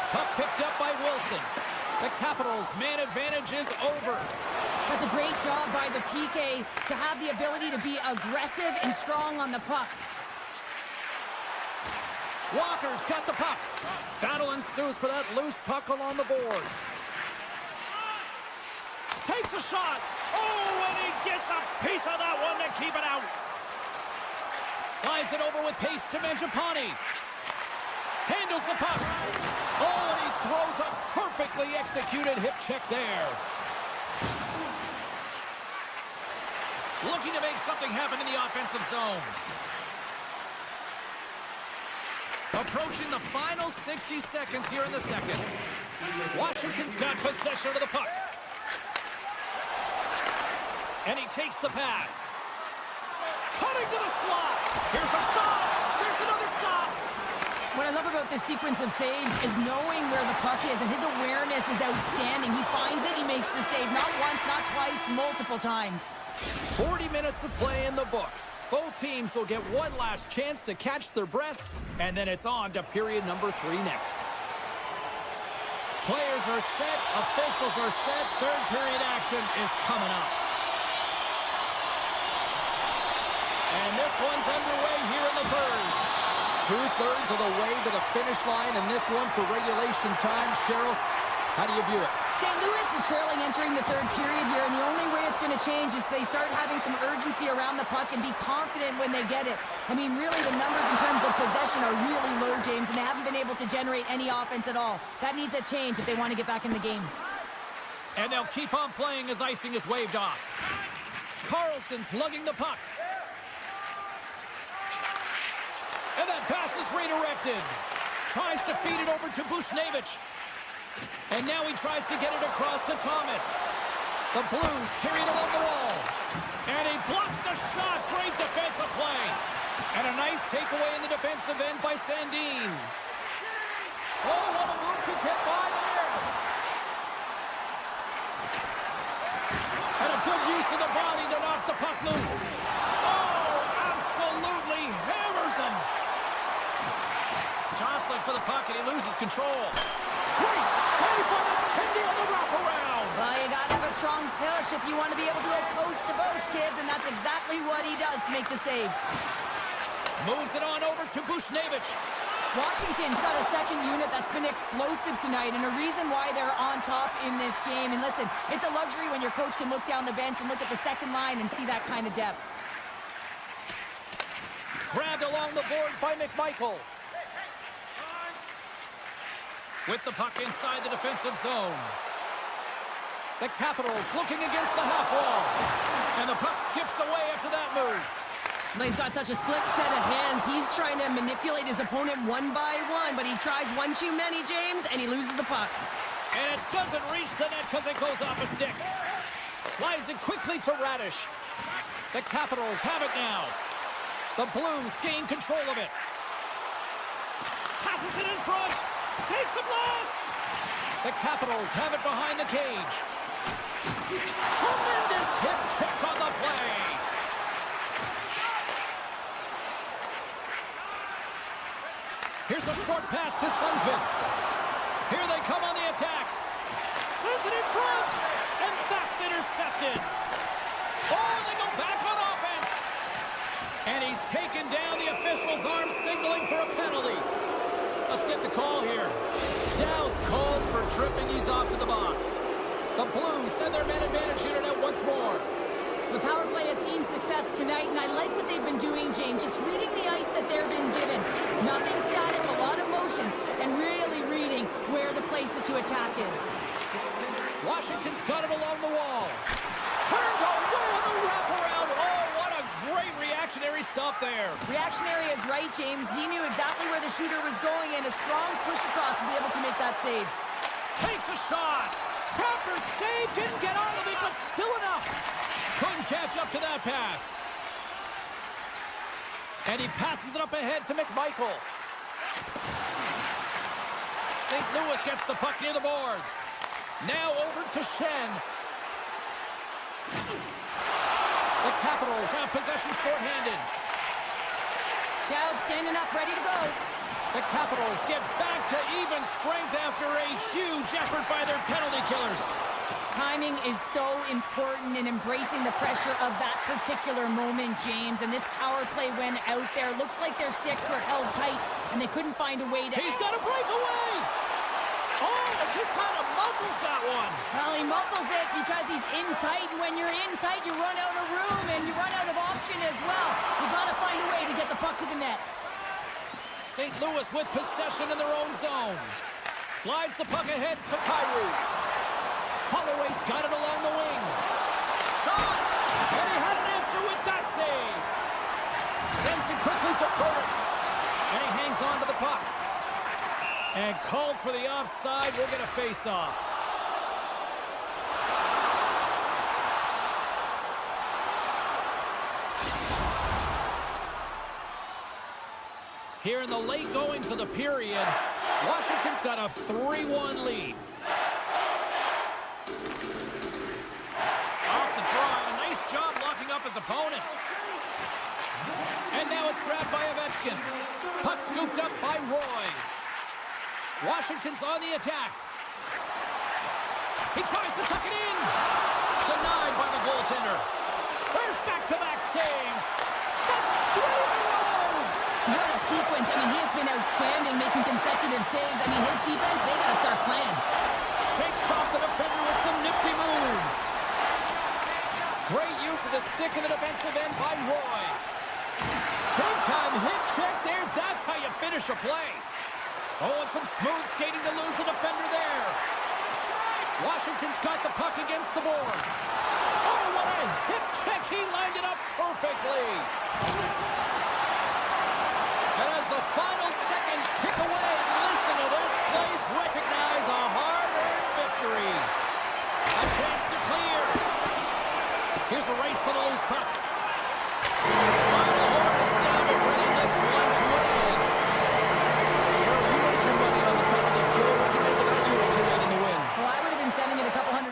Puck picked up by Wilson. The Capitals' man advantage is over. That's a great job by the PK to have the ability to be aggressive and strong on the puck. Walker's got the puck. Battle ensues for that loose puck along the boards. Takes a shot. Oh, and he gets a piece of that one to keep it out. Slides it over with pace to Mangiapane. Handles the puck. Oh, and he throws a perfectly executed hip check there. Looking to make something happen in the offensive zone. Approaching the final 60 seconds here in the second. Washington's got possession of the puck. And he takes the pass. Cutting to the slot. Here's a shot. There's another stop. What I love about this sequence of saves is knowing where the puck is, and his awareness is outstanding. He finds it, he makes the save. Not once, not twice, multiple times. 40 minutes of play in the books. Both teams will get one last chance to catch their breaths, and then it's on to period number 3 next. Players are set, officials are set, third period action is coming up. And this one's underway here in the third. 2/3 of the way to the finish line in this one for regulation time. Cheryl, how do you view it? St. Louis is trailing entering the third period here, and the only way it's going to change is they start having some urgency around the puck and be confident when they get it. I mean, really, the numbers in terms of possession are really low, James, and they haven't been able to generate any offense at all. That needs a change if they want to get back in the game. And they'll keep on playing as icing is waved off. Karlsson's lugging the puck. And that pass is redirected. Tries to feed it over to Bushnevich. And now he tries to get it across to Thomas. The Blues carry it along the wall. And he blocks the shot. Great defensive play. And a nice takeaway in the defensive end by Sandin. Oh, what a move to get by there. And a good use of the body to knock the puck loose. Oh, absolutely hammers him. Jostling for the puck, and he loses control. Great save on the Tindy on the wraparound. Well, you got to have a strong push if you want to be able to go post to post, kids, and that's exactly what he does to make the save. Moves it on over to Bushnevich. Washington's got a second unit that's been explosive tonight, and a reason why they're on top in this game. And listen, it's a luxury when your coach can look down the bench and look at the second line and see that kind of depth. Grabbed along the boards by McMichael. With the puck inside the defensive zone. The Capitals looking against the half wall. And the puck skips away after that move. Well, he's got such a slick set of hands. He's trying to manipulate his opponent one by one, but he tries one too many, James, and he loses the puck. And it doesn't reach the net because it goes off a stick. Slides it quickly to Radish. The Capitals have it now. The Blues gain control of it. Passes it in front. Takes the blast. The Capitals have it behind the cage. Tremendous hip check on the play. Here's a short pass to Sundqvist. Here they come on the attack. Sends it in front. And that's intercepted. Oh, they go back on offense. And he's taken down. The official's arm signaling for a penalty. Let's get the call here. Dowd's called for tripping. He's off to the box. The Blues send their man advantage unit out once more. The power play has seen success tonight, and I like what they've been doing, James. Just reading the ice that they've been given. Nothing static, a lot of motion, and really reading where the places to attack is. Washington's got it along the wall. Turned away on the wraparound. Oh, what a great reactionary stop up there. Reactionary is right, James. He knew exactly where the shooter was going, and a strong push across to be able to make that save. Takes a shot. Trapper save. Didn't get all of it, but still enough. Couldn't catch up to that pass. And he passes it up ahead to McMichael. St. Louis gets the puck near the boards. Now over to Shen. The Capitals have possession shorthanded. Dowd standing up, ready to go. The Capitals get back to even strength after a huge effort by their penalty killers. Timing is so important in embracing the pressure of that particular moment, James. And this power play went out there. Looks like their sticks were held tight, and they couldn't find a way to... He's got a breakaway! Oh, it just kind of muffles that one. Well, he muffles it because he's in tight, and when you're in tight, you run out of room, and you run out of option as well. You got to find a way to get the puck to the net. St. Louis with possession in their own zone. Slides the puck ahead to Kyrou. Holloway's got it along the wing. Shot! And he had an answer with that save. Sends it quickly to Curtis. And he hangs on to the puck. And called for the offside. We'll get a face-off. Here in the late goings of the period, Washington's got a 3-1 lead. Off the draw, a nice job locking up his opponent. And now it's grabbed by Ovechkin. Puck scooped up by Roy. Washington's on the attack. He tries to tuck it in. Denied by the goaltender. There's back-to-back saves. That's 3 in a row. What a sequence. I mean, he has been outstanding making consecutive saves. I mean, his defense, they got to start playing. Shakes off the defender with some nifty moves. Great use of the stick in the defensive end by Roy. Big-time hit check there. That's how you finish a play. Oh, and some smooth skating to lose the defender there. Washington's got the puck against the boards. Oh, what a hip check. He lined it up perfectly. And as the final seconds tick away, listen to this place recognize a hard-earned victory. A chance to clear. Here's a race to the loose puck. Final horn is sounded, bringing this one to an end. Sure, you made your money on the penalty kill. What'd you make of that unit tonight in the win? Well, I would have been sending it a couple hundred...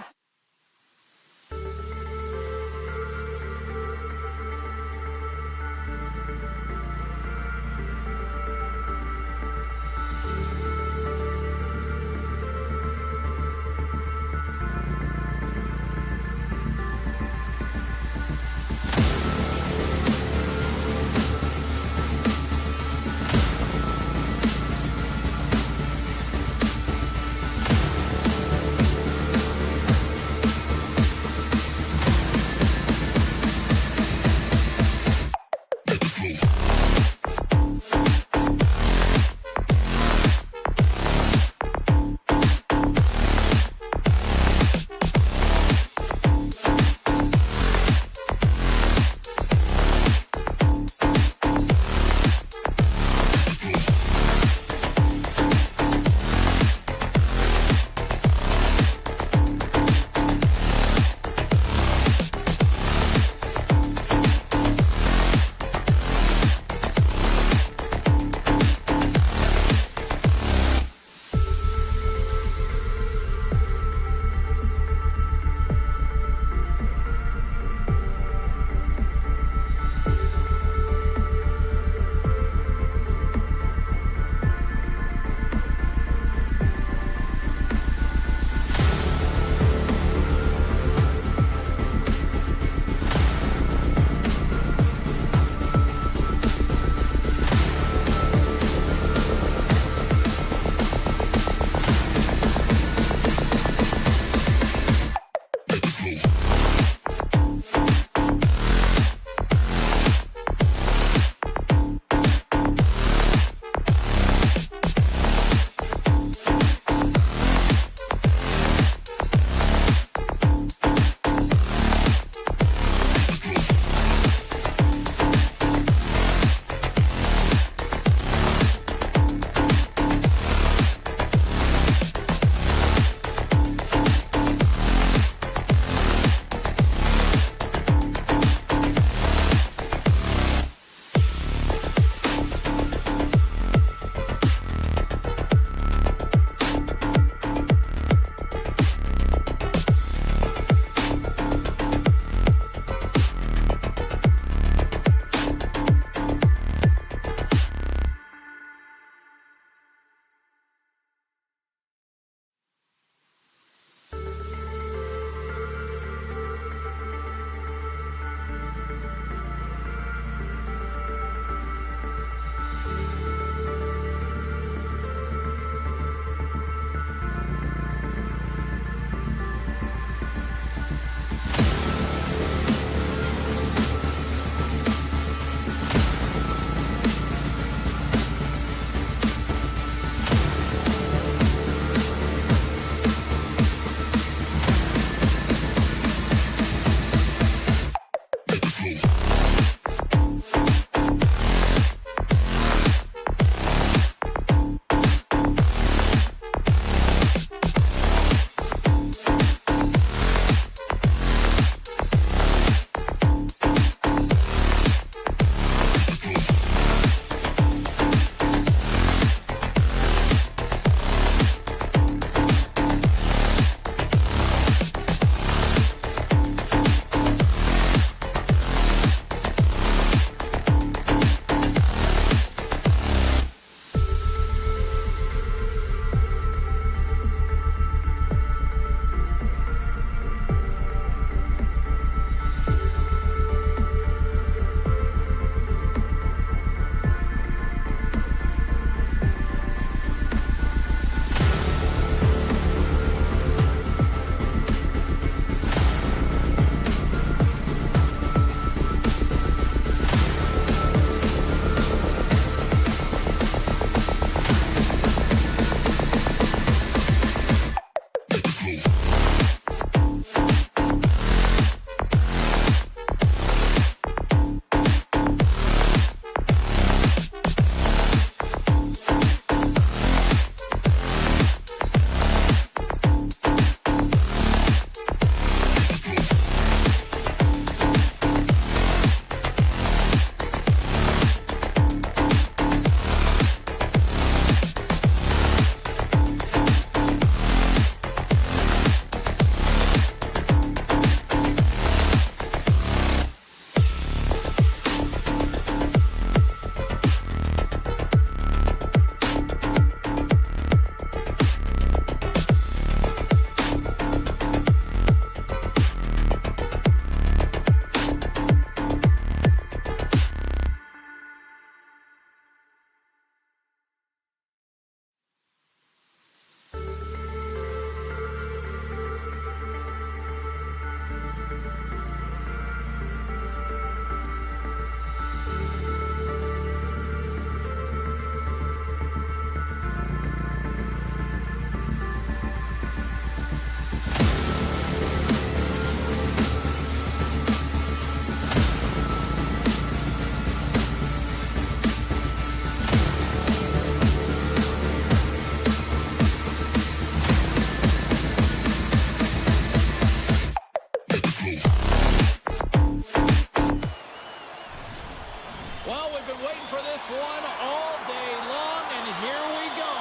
Well, we've been waiting for this one all day long, and here we go.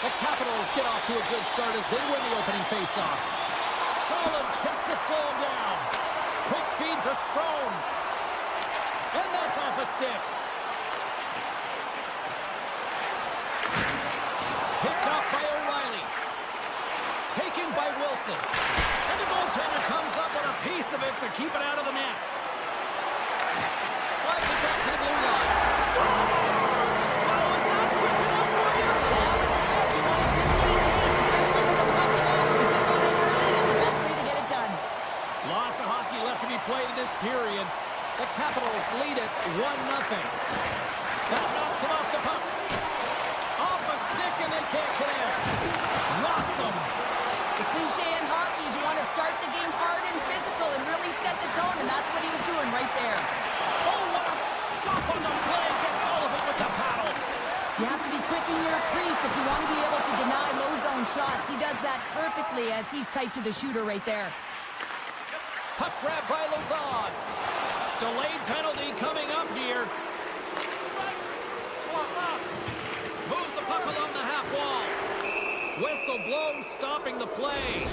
The Capitals get off to a good start as they win the opening faceoff. Solid check to slow him down. Quick feed to Strome. And that's off a stick. Picked up by O'Reilly. Taken by Wilson. And the goaltender comes up with a piece of it to keep it out of the net. Slides it back to the blue line. Slow is not quick enough for you. That was quick. You want to dictate pace, especially when the puck drops and get one in early. That's the best way to get it done. Lots of hockey left to be played in this period. The Capitals lead it 1-0. That knocks him off the puck. Off a stick and they can't connect. Rocks him. The cliche in hockey is you want to start the game hard and physical and really set the tone, and that's what he was doing right there. Oh, what a stop on the play. Gets all of it with the paddle. You have to be quick in your crease if you want to be able to deny low zone shots. He does that perfectly as he's tight to the shooter right there. Puck grab by Lazard. Delayed penalty coming up here. Swap up. Moves the puck along the half wall. Whistle blown, stopping the play.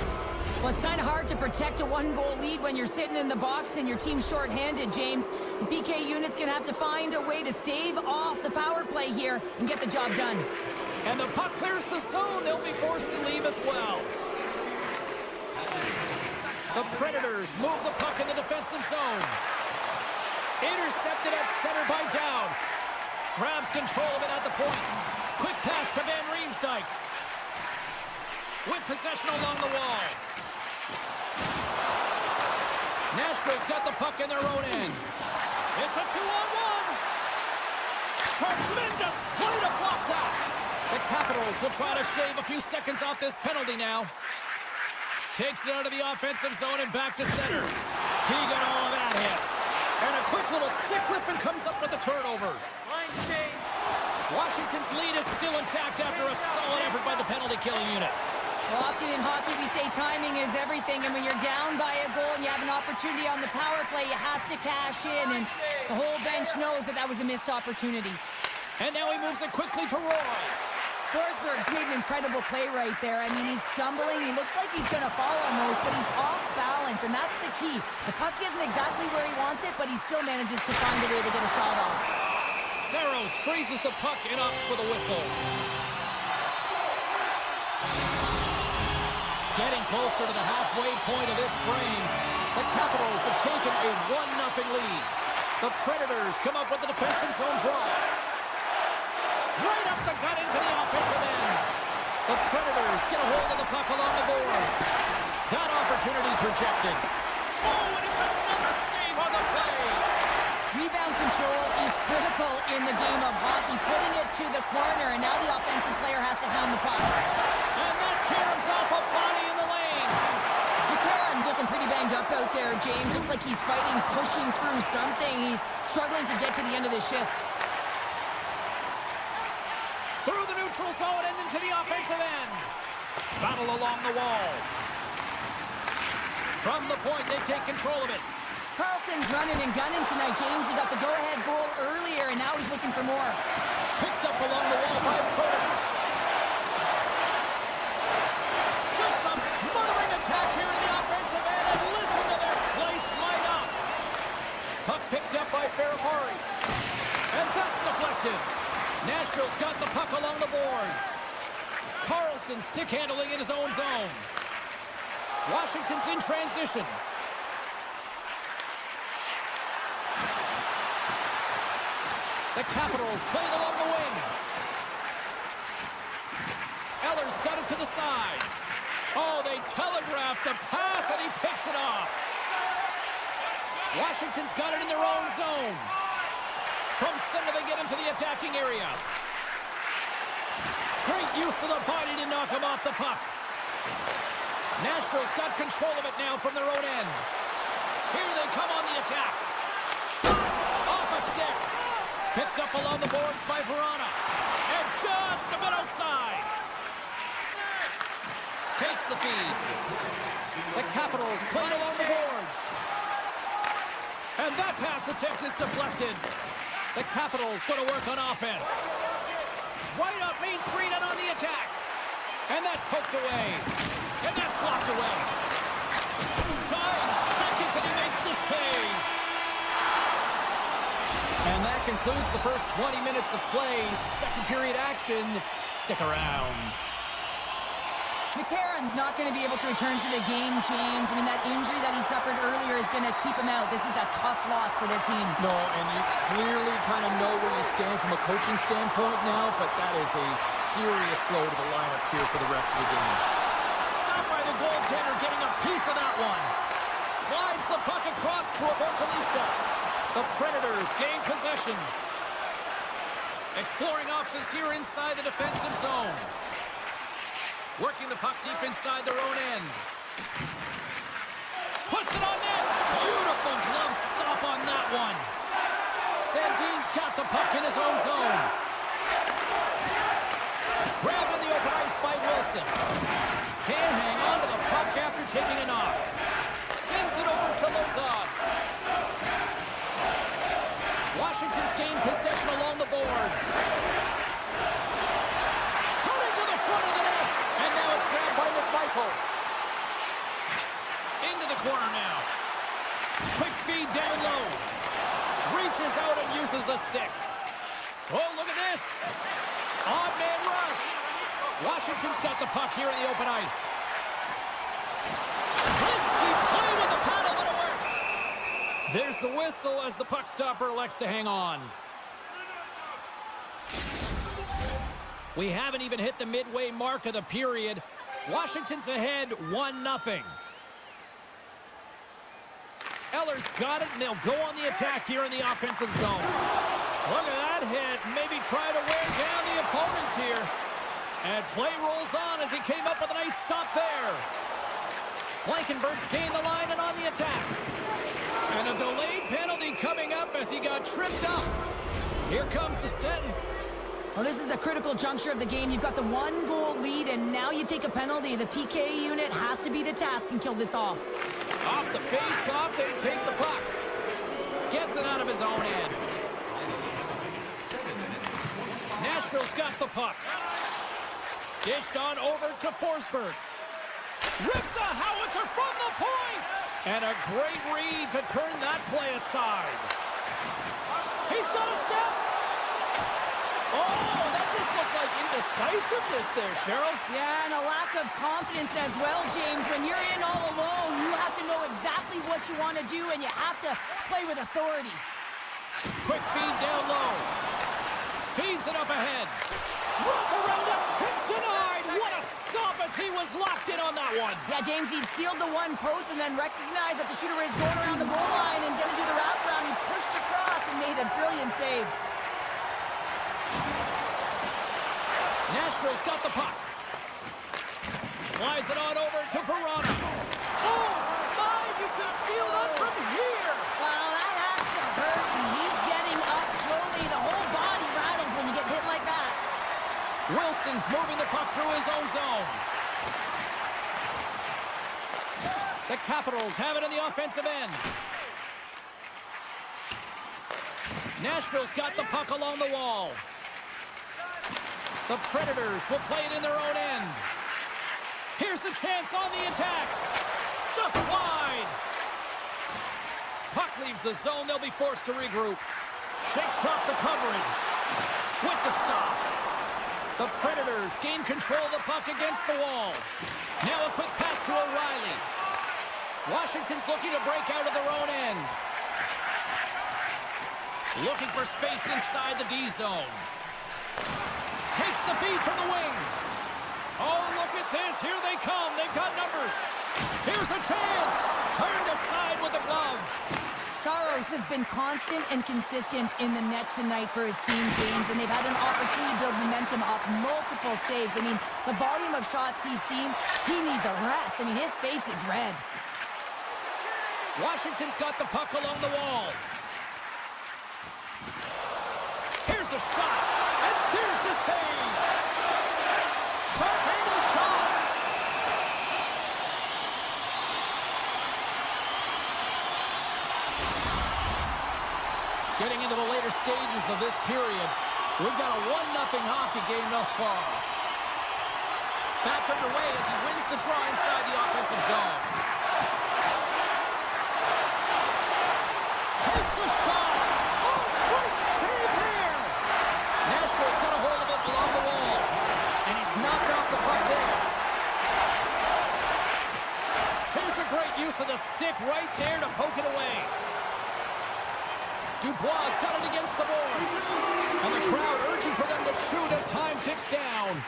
Well, it's kind of hard to protect a one-goal lead when you're sitting in the box and your team's shorthanded, James. The PK unit's going to have to find a way to stave off the power play here and get the job done. And the puck clears the zone. They'll be forced to leave as well. The Predators move the puck in the defensive zone. Intercepted at center by Dowd. Grabs control of it at the point. Quick pass to Van Riemsdyk. With possession along the wall. Nashville's got the puck in their own end. It's a 2-on-1. Tremendous play to block that. The Capitals will try to shave a few seconds off this penalty now. Takes it out of the offensive zone and back to center. He got all of that hit. And a quick little stick lift and comes up with a turnover. Line change. Washington's lead is still intact after a solid effort by the penalty-killing unit. Well, often in hockey we say timing is everything, and when you're down by a goal and you have an opportunity on the power play, you have to cash in, and the whole bench knows that that was a missed opportunity. And now he moves it quickly to Roy. Forsberg's made an incredible play right there. I mean, he's stumbling. He looks like he's going to fall almost, but he's off balance, and that's the key. The puck isn't exactly where he wants it, but he still manages to find a way to get a shot off. Saros freezes the puck and opts for the whistle. Getting closer to the halfway point of this frame, the Capitals have taken a 1-0 lead. The Predators come up with the defensive zone draw. Right up the gut into the offensive end. The Predators get a hold of the puck along the boards. That opportunity's rejected. Oh, and it's another save on the play. Rebound control is critical in the game of hockey, putting it to the corner, and now the offensive player has to hound the puck. And that caroms off a body in the lane. Karon's looking pretty banged up out there, James. Looks like he's fighting, pushing through something. He's struggling to get to the end of the shift. Through the neutral zone and into the offensive end. Battle along the wall. From the point, they take control of it. Karlson's running and gunning tonight, James. He got the go-ahead goal earlier, and now he's looking for more. Picked up along the wall by Curtis. Just a smothering attack here in the offensive end, and listen to this place light up. Puck picked up by Ferrari. And that's deflected. Nashville's got the puck along the boards. Karson stick handling in his own zone. Washington's in transition. The Capitals playing along the wing. Eller's got it to the side. Oh, they telegraphed the pass, and he picks it off. Washington's got it in their own zone. From center, they get into the attacking area. Great use of the body to knock him off the puck. Nashville's got control of it now from their own end. Here they come on the attack. Shot off a stick. Picked up along the boards by Verona. And just a bit outside. Takes the feed. The Capitals playing along the boards. And that pass attempt is deflected. The Capitals going to work on offense. Right up Main Street and on the attack. And that's poked away. And that's blocked away. 9 seconds and he makes the save. And that concludes the first 20 minutes of play. Second period action. Stick around. McCarron's not going to be able to return to the game, James. I mean, that injury that he suffered earlier is going to keep him out. This is a tough loss for their team. No, and you clearly kind of know where you stand from a coaching standpoint now, but that is a serious blow to the lineup here for the rest of the game. Stopped by the goaltender, getting a piece of that one. Slides the puck across to Evangelista. The Predators gain possession. Exploring options here inside the defensive zone. Working the puck deep inside their own end. Puts it on net. Beautiful glove stop on that one. Sandin's got the puck in his own zone. Grabbed in the open ice by Wilson. Can't hang on to the puck after taking a knock. Sends it over to Lozon. Washington's gained possession along the boards. Cutting to the front of the net. And now it's grabbed by McMichael. Into the corner now. Quick feed down low. Reaches out and uses the stick. Oh, look at this. Odd man rush. Washington's got the puck here in the open ice. Risky play with the paddle, but it works. There's the whistle as the puck stopper elects to hang on. We haven't even hit the midway mark of the period. Washington's ahead 1-0. Eller's got it, and they'll go on the attack here in the offensive zone. Look at that hit. Maybe try to wear down the opponents here. And play rolls on as he came up with a nice stop there. Blankenberg's gained the line and on the attack. And a delayed penalty coming up as he got tripped up. Here comes the sentence. Well, this is a critical juncture of the game. You've got the 1-goal lead, and now you take a penalty. The PK unit has to be to task and kill this off. Off the face-off, they take the puck. Gets it out of his own end. Nashville's got the puck. Dished on over to Forsberg. Rips a howitzer from the point! And a great read to turn that play aside. He's got a step. Oh, that just looked like indecisiveness there, Cheryl. Yeah, and a lack of confidence as well, James. When you're in all alone, you have to know exactly what you want to do, and you have to play with authority. Quick feed down low. Feeds it up ahead. Wrap around him, tip denied. What a stop as he was locked in on that one. Yeah, James, he sealed the one post and then recognized that the shooter is going around the goal line and going to do the wraparound. He pushed across and made a brilliant save. Nashville's got the puck. Slides it on over to Verona. Oh, my, you can feel that from here. Well, that has to hurt, and he's getting up slowly. The whole body rattles when you get hit like that. Wilson's moving the puck through his own zone. The Capitals have it in the offensive end. Nashville's got the puck along the wall. The Predators will play it in their own end. Here's a chance on the attack. Just wide. Puck leaves the zone. They'll be forced to regroup. Shakes off the coverage. With the stop. The Predators gain control of the puck against the wall. Now a quick pass to O'Reilly. Washington's looking to break out of their own end. Looking for space inside the D zone. Takes the feed from the wing. Oh, look at this. Here they come. They've got numbers. Here's a chance. Turned aside with a glove. Saros has been constant and consistent in the net tonight for his team, James, and they've had an opportunity to build momentum off multiple saves. I mean, the volume of shots he's seen, he needs a rest. I mean, his face is red. Washington's got the puck along the wall. Here's a shot. And there's the save. Sharp angle shot. Getting into the later stages of this period, we've got a 1-0 hockey game thus far. Back underway as he wins the draw inside the offensive zone. Takes a shot. Oh, great save there. Nashville's got a hold of it along the wall. And he's knocked off the puck there. Here's a great use of the stick right there to poke it away. Dubois got it against the boards. And the crowd urging for them to shoot as time ticks down.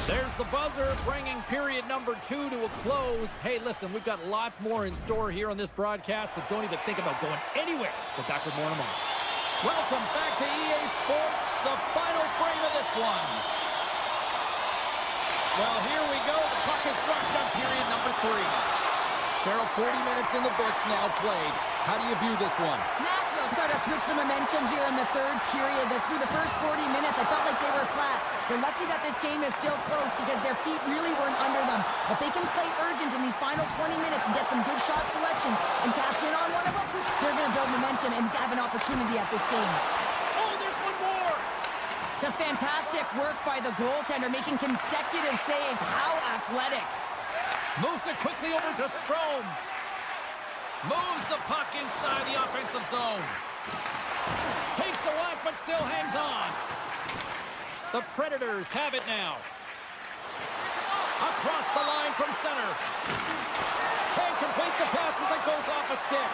There's the buzzer, bringing period number 2 to a close. Hey, listen, we've got lots more in store here on this broadcast, so don't even think about going anywhere. We're back with more in a moment. Welcome back to EA Sports, the final frame of this one. Well, here we go. The puck is dropped on period number 3. Cheryl, 40 minutes in the books now played. How do you view this one? Nashville's got to switch the momentum here in the third period. Through the first 40 minutes, I felt like they were flat. They're lucky that this game is still close because their feet really weren't under them. If they can play urgent in these final 20 minutes and get some good shot selections and cash in on one of them, they're going to build momentum and have an opportunity at this game. Oh, there's one more! Just fantastic work by the goaltender, making consecutive saves. How athletic. Moves it quickly over to Strome. Moves the puck inside the offensive zone. Takes the whack, but still hangs on. The Predators have it now. Across the line from center. Can't complete the pass as it goes off a stick.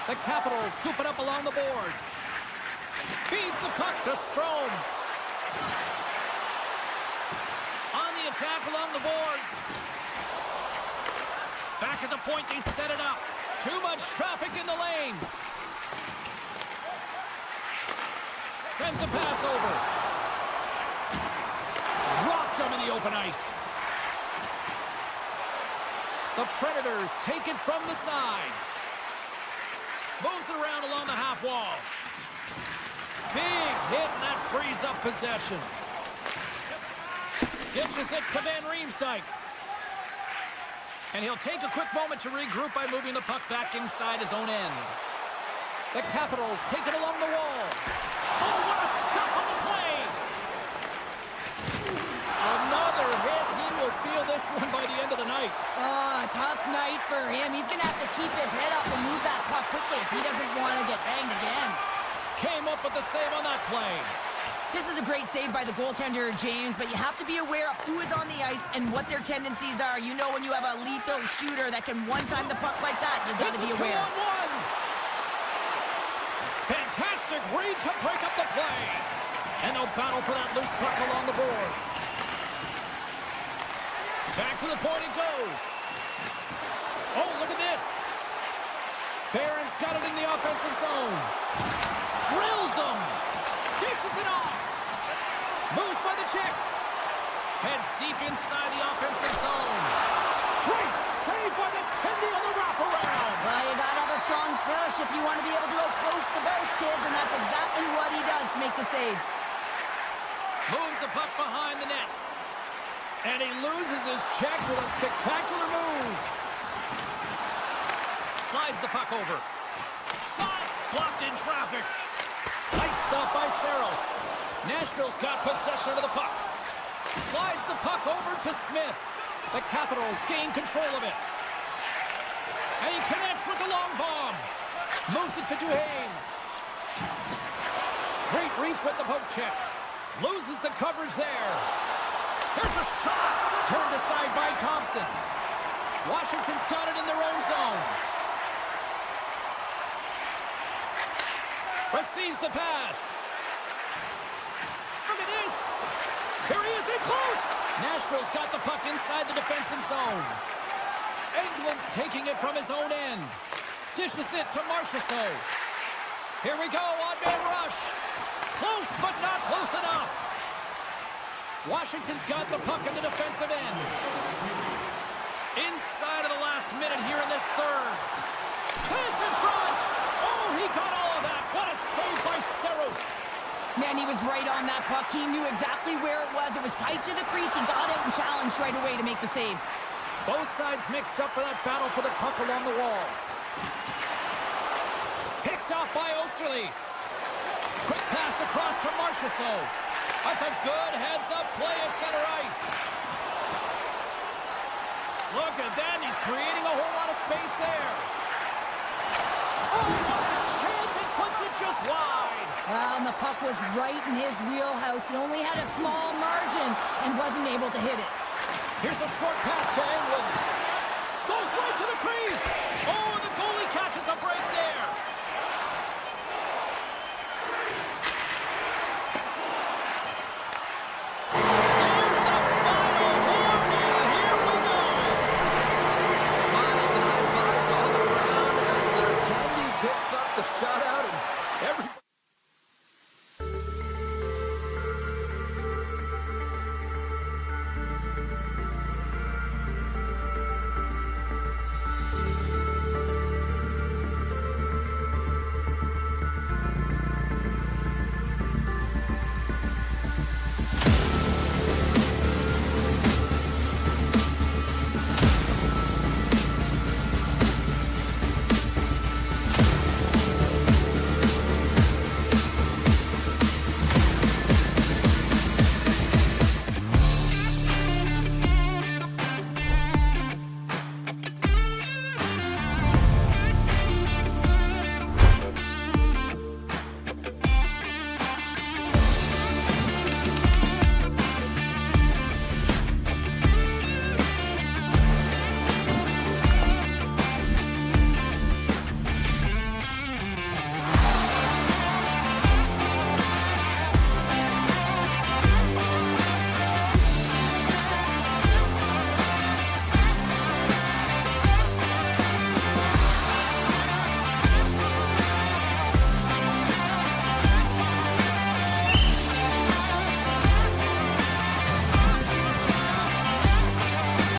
The Capitals scoop it up along the boards. Feeds the puck to Strome. On the attack along the boards. Back at the point, they set it up. Too much traffic in the lane. Sends a pass over. Dropped him in the open ice. The Predators take it from the side. Moves it around along the half wall. Big hit, and that frees up possession. Dishes it to Van Riemsdyk. And he'll take a quick moment to regroup by moving the puck back inside his own end. The Capitals take it along the wall. Oh, what a stop on the play! Another hit. He will feel this one by the end of the night. Tough night for him. He's going to have to keep his head up and move that puck quickly if he doesn't want to get banged again. Came up with the save on that play. This is a great save by the goaltender, James, but you have to be aware of who is on the ice and what their tendencies are. You know when you have a lethal shooter that can one-time the puck like that, you've got to be aware. 2-on-1. Fantastic read to break up the play. And they'll battle for that loose puck along the boards. Back to the point it goes. Oh, look at this. Barron's got it in the offensive zone. Drills him. Dishes it off. Moves by the check. Heads deep inside the offensive zone. Great save by the Tendy on the wraparound. Well, you got to have a strong push if you want to be able to go post to post, kids, and that's exactly what he does to make the save. Moves the puck behind the net. And he loses his check with a spectacular move. Slides the puck over. Shot blocked in traffic. Nice stop by Saros. Nashville's got possession of the puck. Slides the puck over to Smith. The Capitals gain control of it. And he connects with the long bomb. Moves it to Duhaime. Great reach with the poke check. Loses the coverage there. Here's a shot. Turned aside by Thompson. Washington's got it in their own zone. Receives the pass. Look at this. Here he is in close. Nashville's got the puck inside the defensive zone. England's taking it from his own end. Dishes it to Marchessault. Here we go, on-man rush. Close, but not close enough. Washington's got the puck in the defensive end. Inside of the last minute here in this third. Chance in front. Oh, he got all of that. What a save by Saros. Man, he was right on that puck. He knew exactly where it was. It was tight to the crease. He got out and challenged right away to make the save. Both sides mixed up for that battle for the puck along the wall. Picked off by Osterley. Quick pass across to Marchessault. That's a good heads-up play at center ice. Look at that. He's creating a whole lot of space there. Oh, what a chance. It puts it just wide. Well, and the puck was right in his wheelhouse. He only had a small margin and wasn't able to hit it. Here's a short pass to England. Goes right to the crease. Oh, the goalie catches a break there.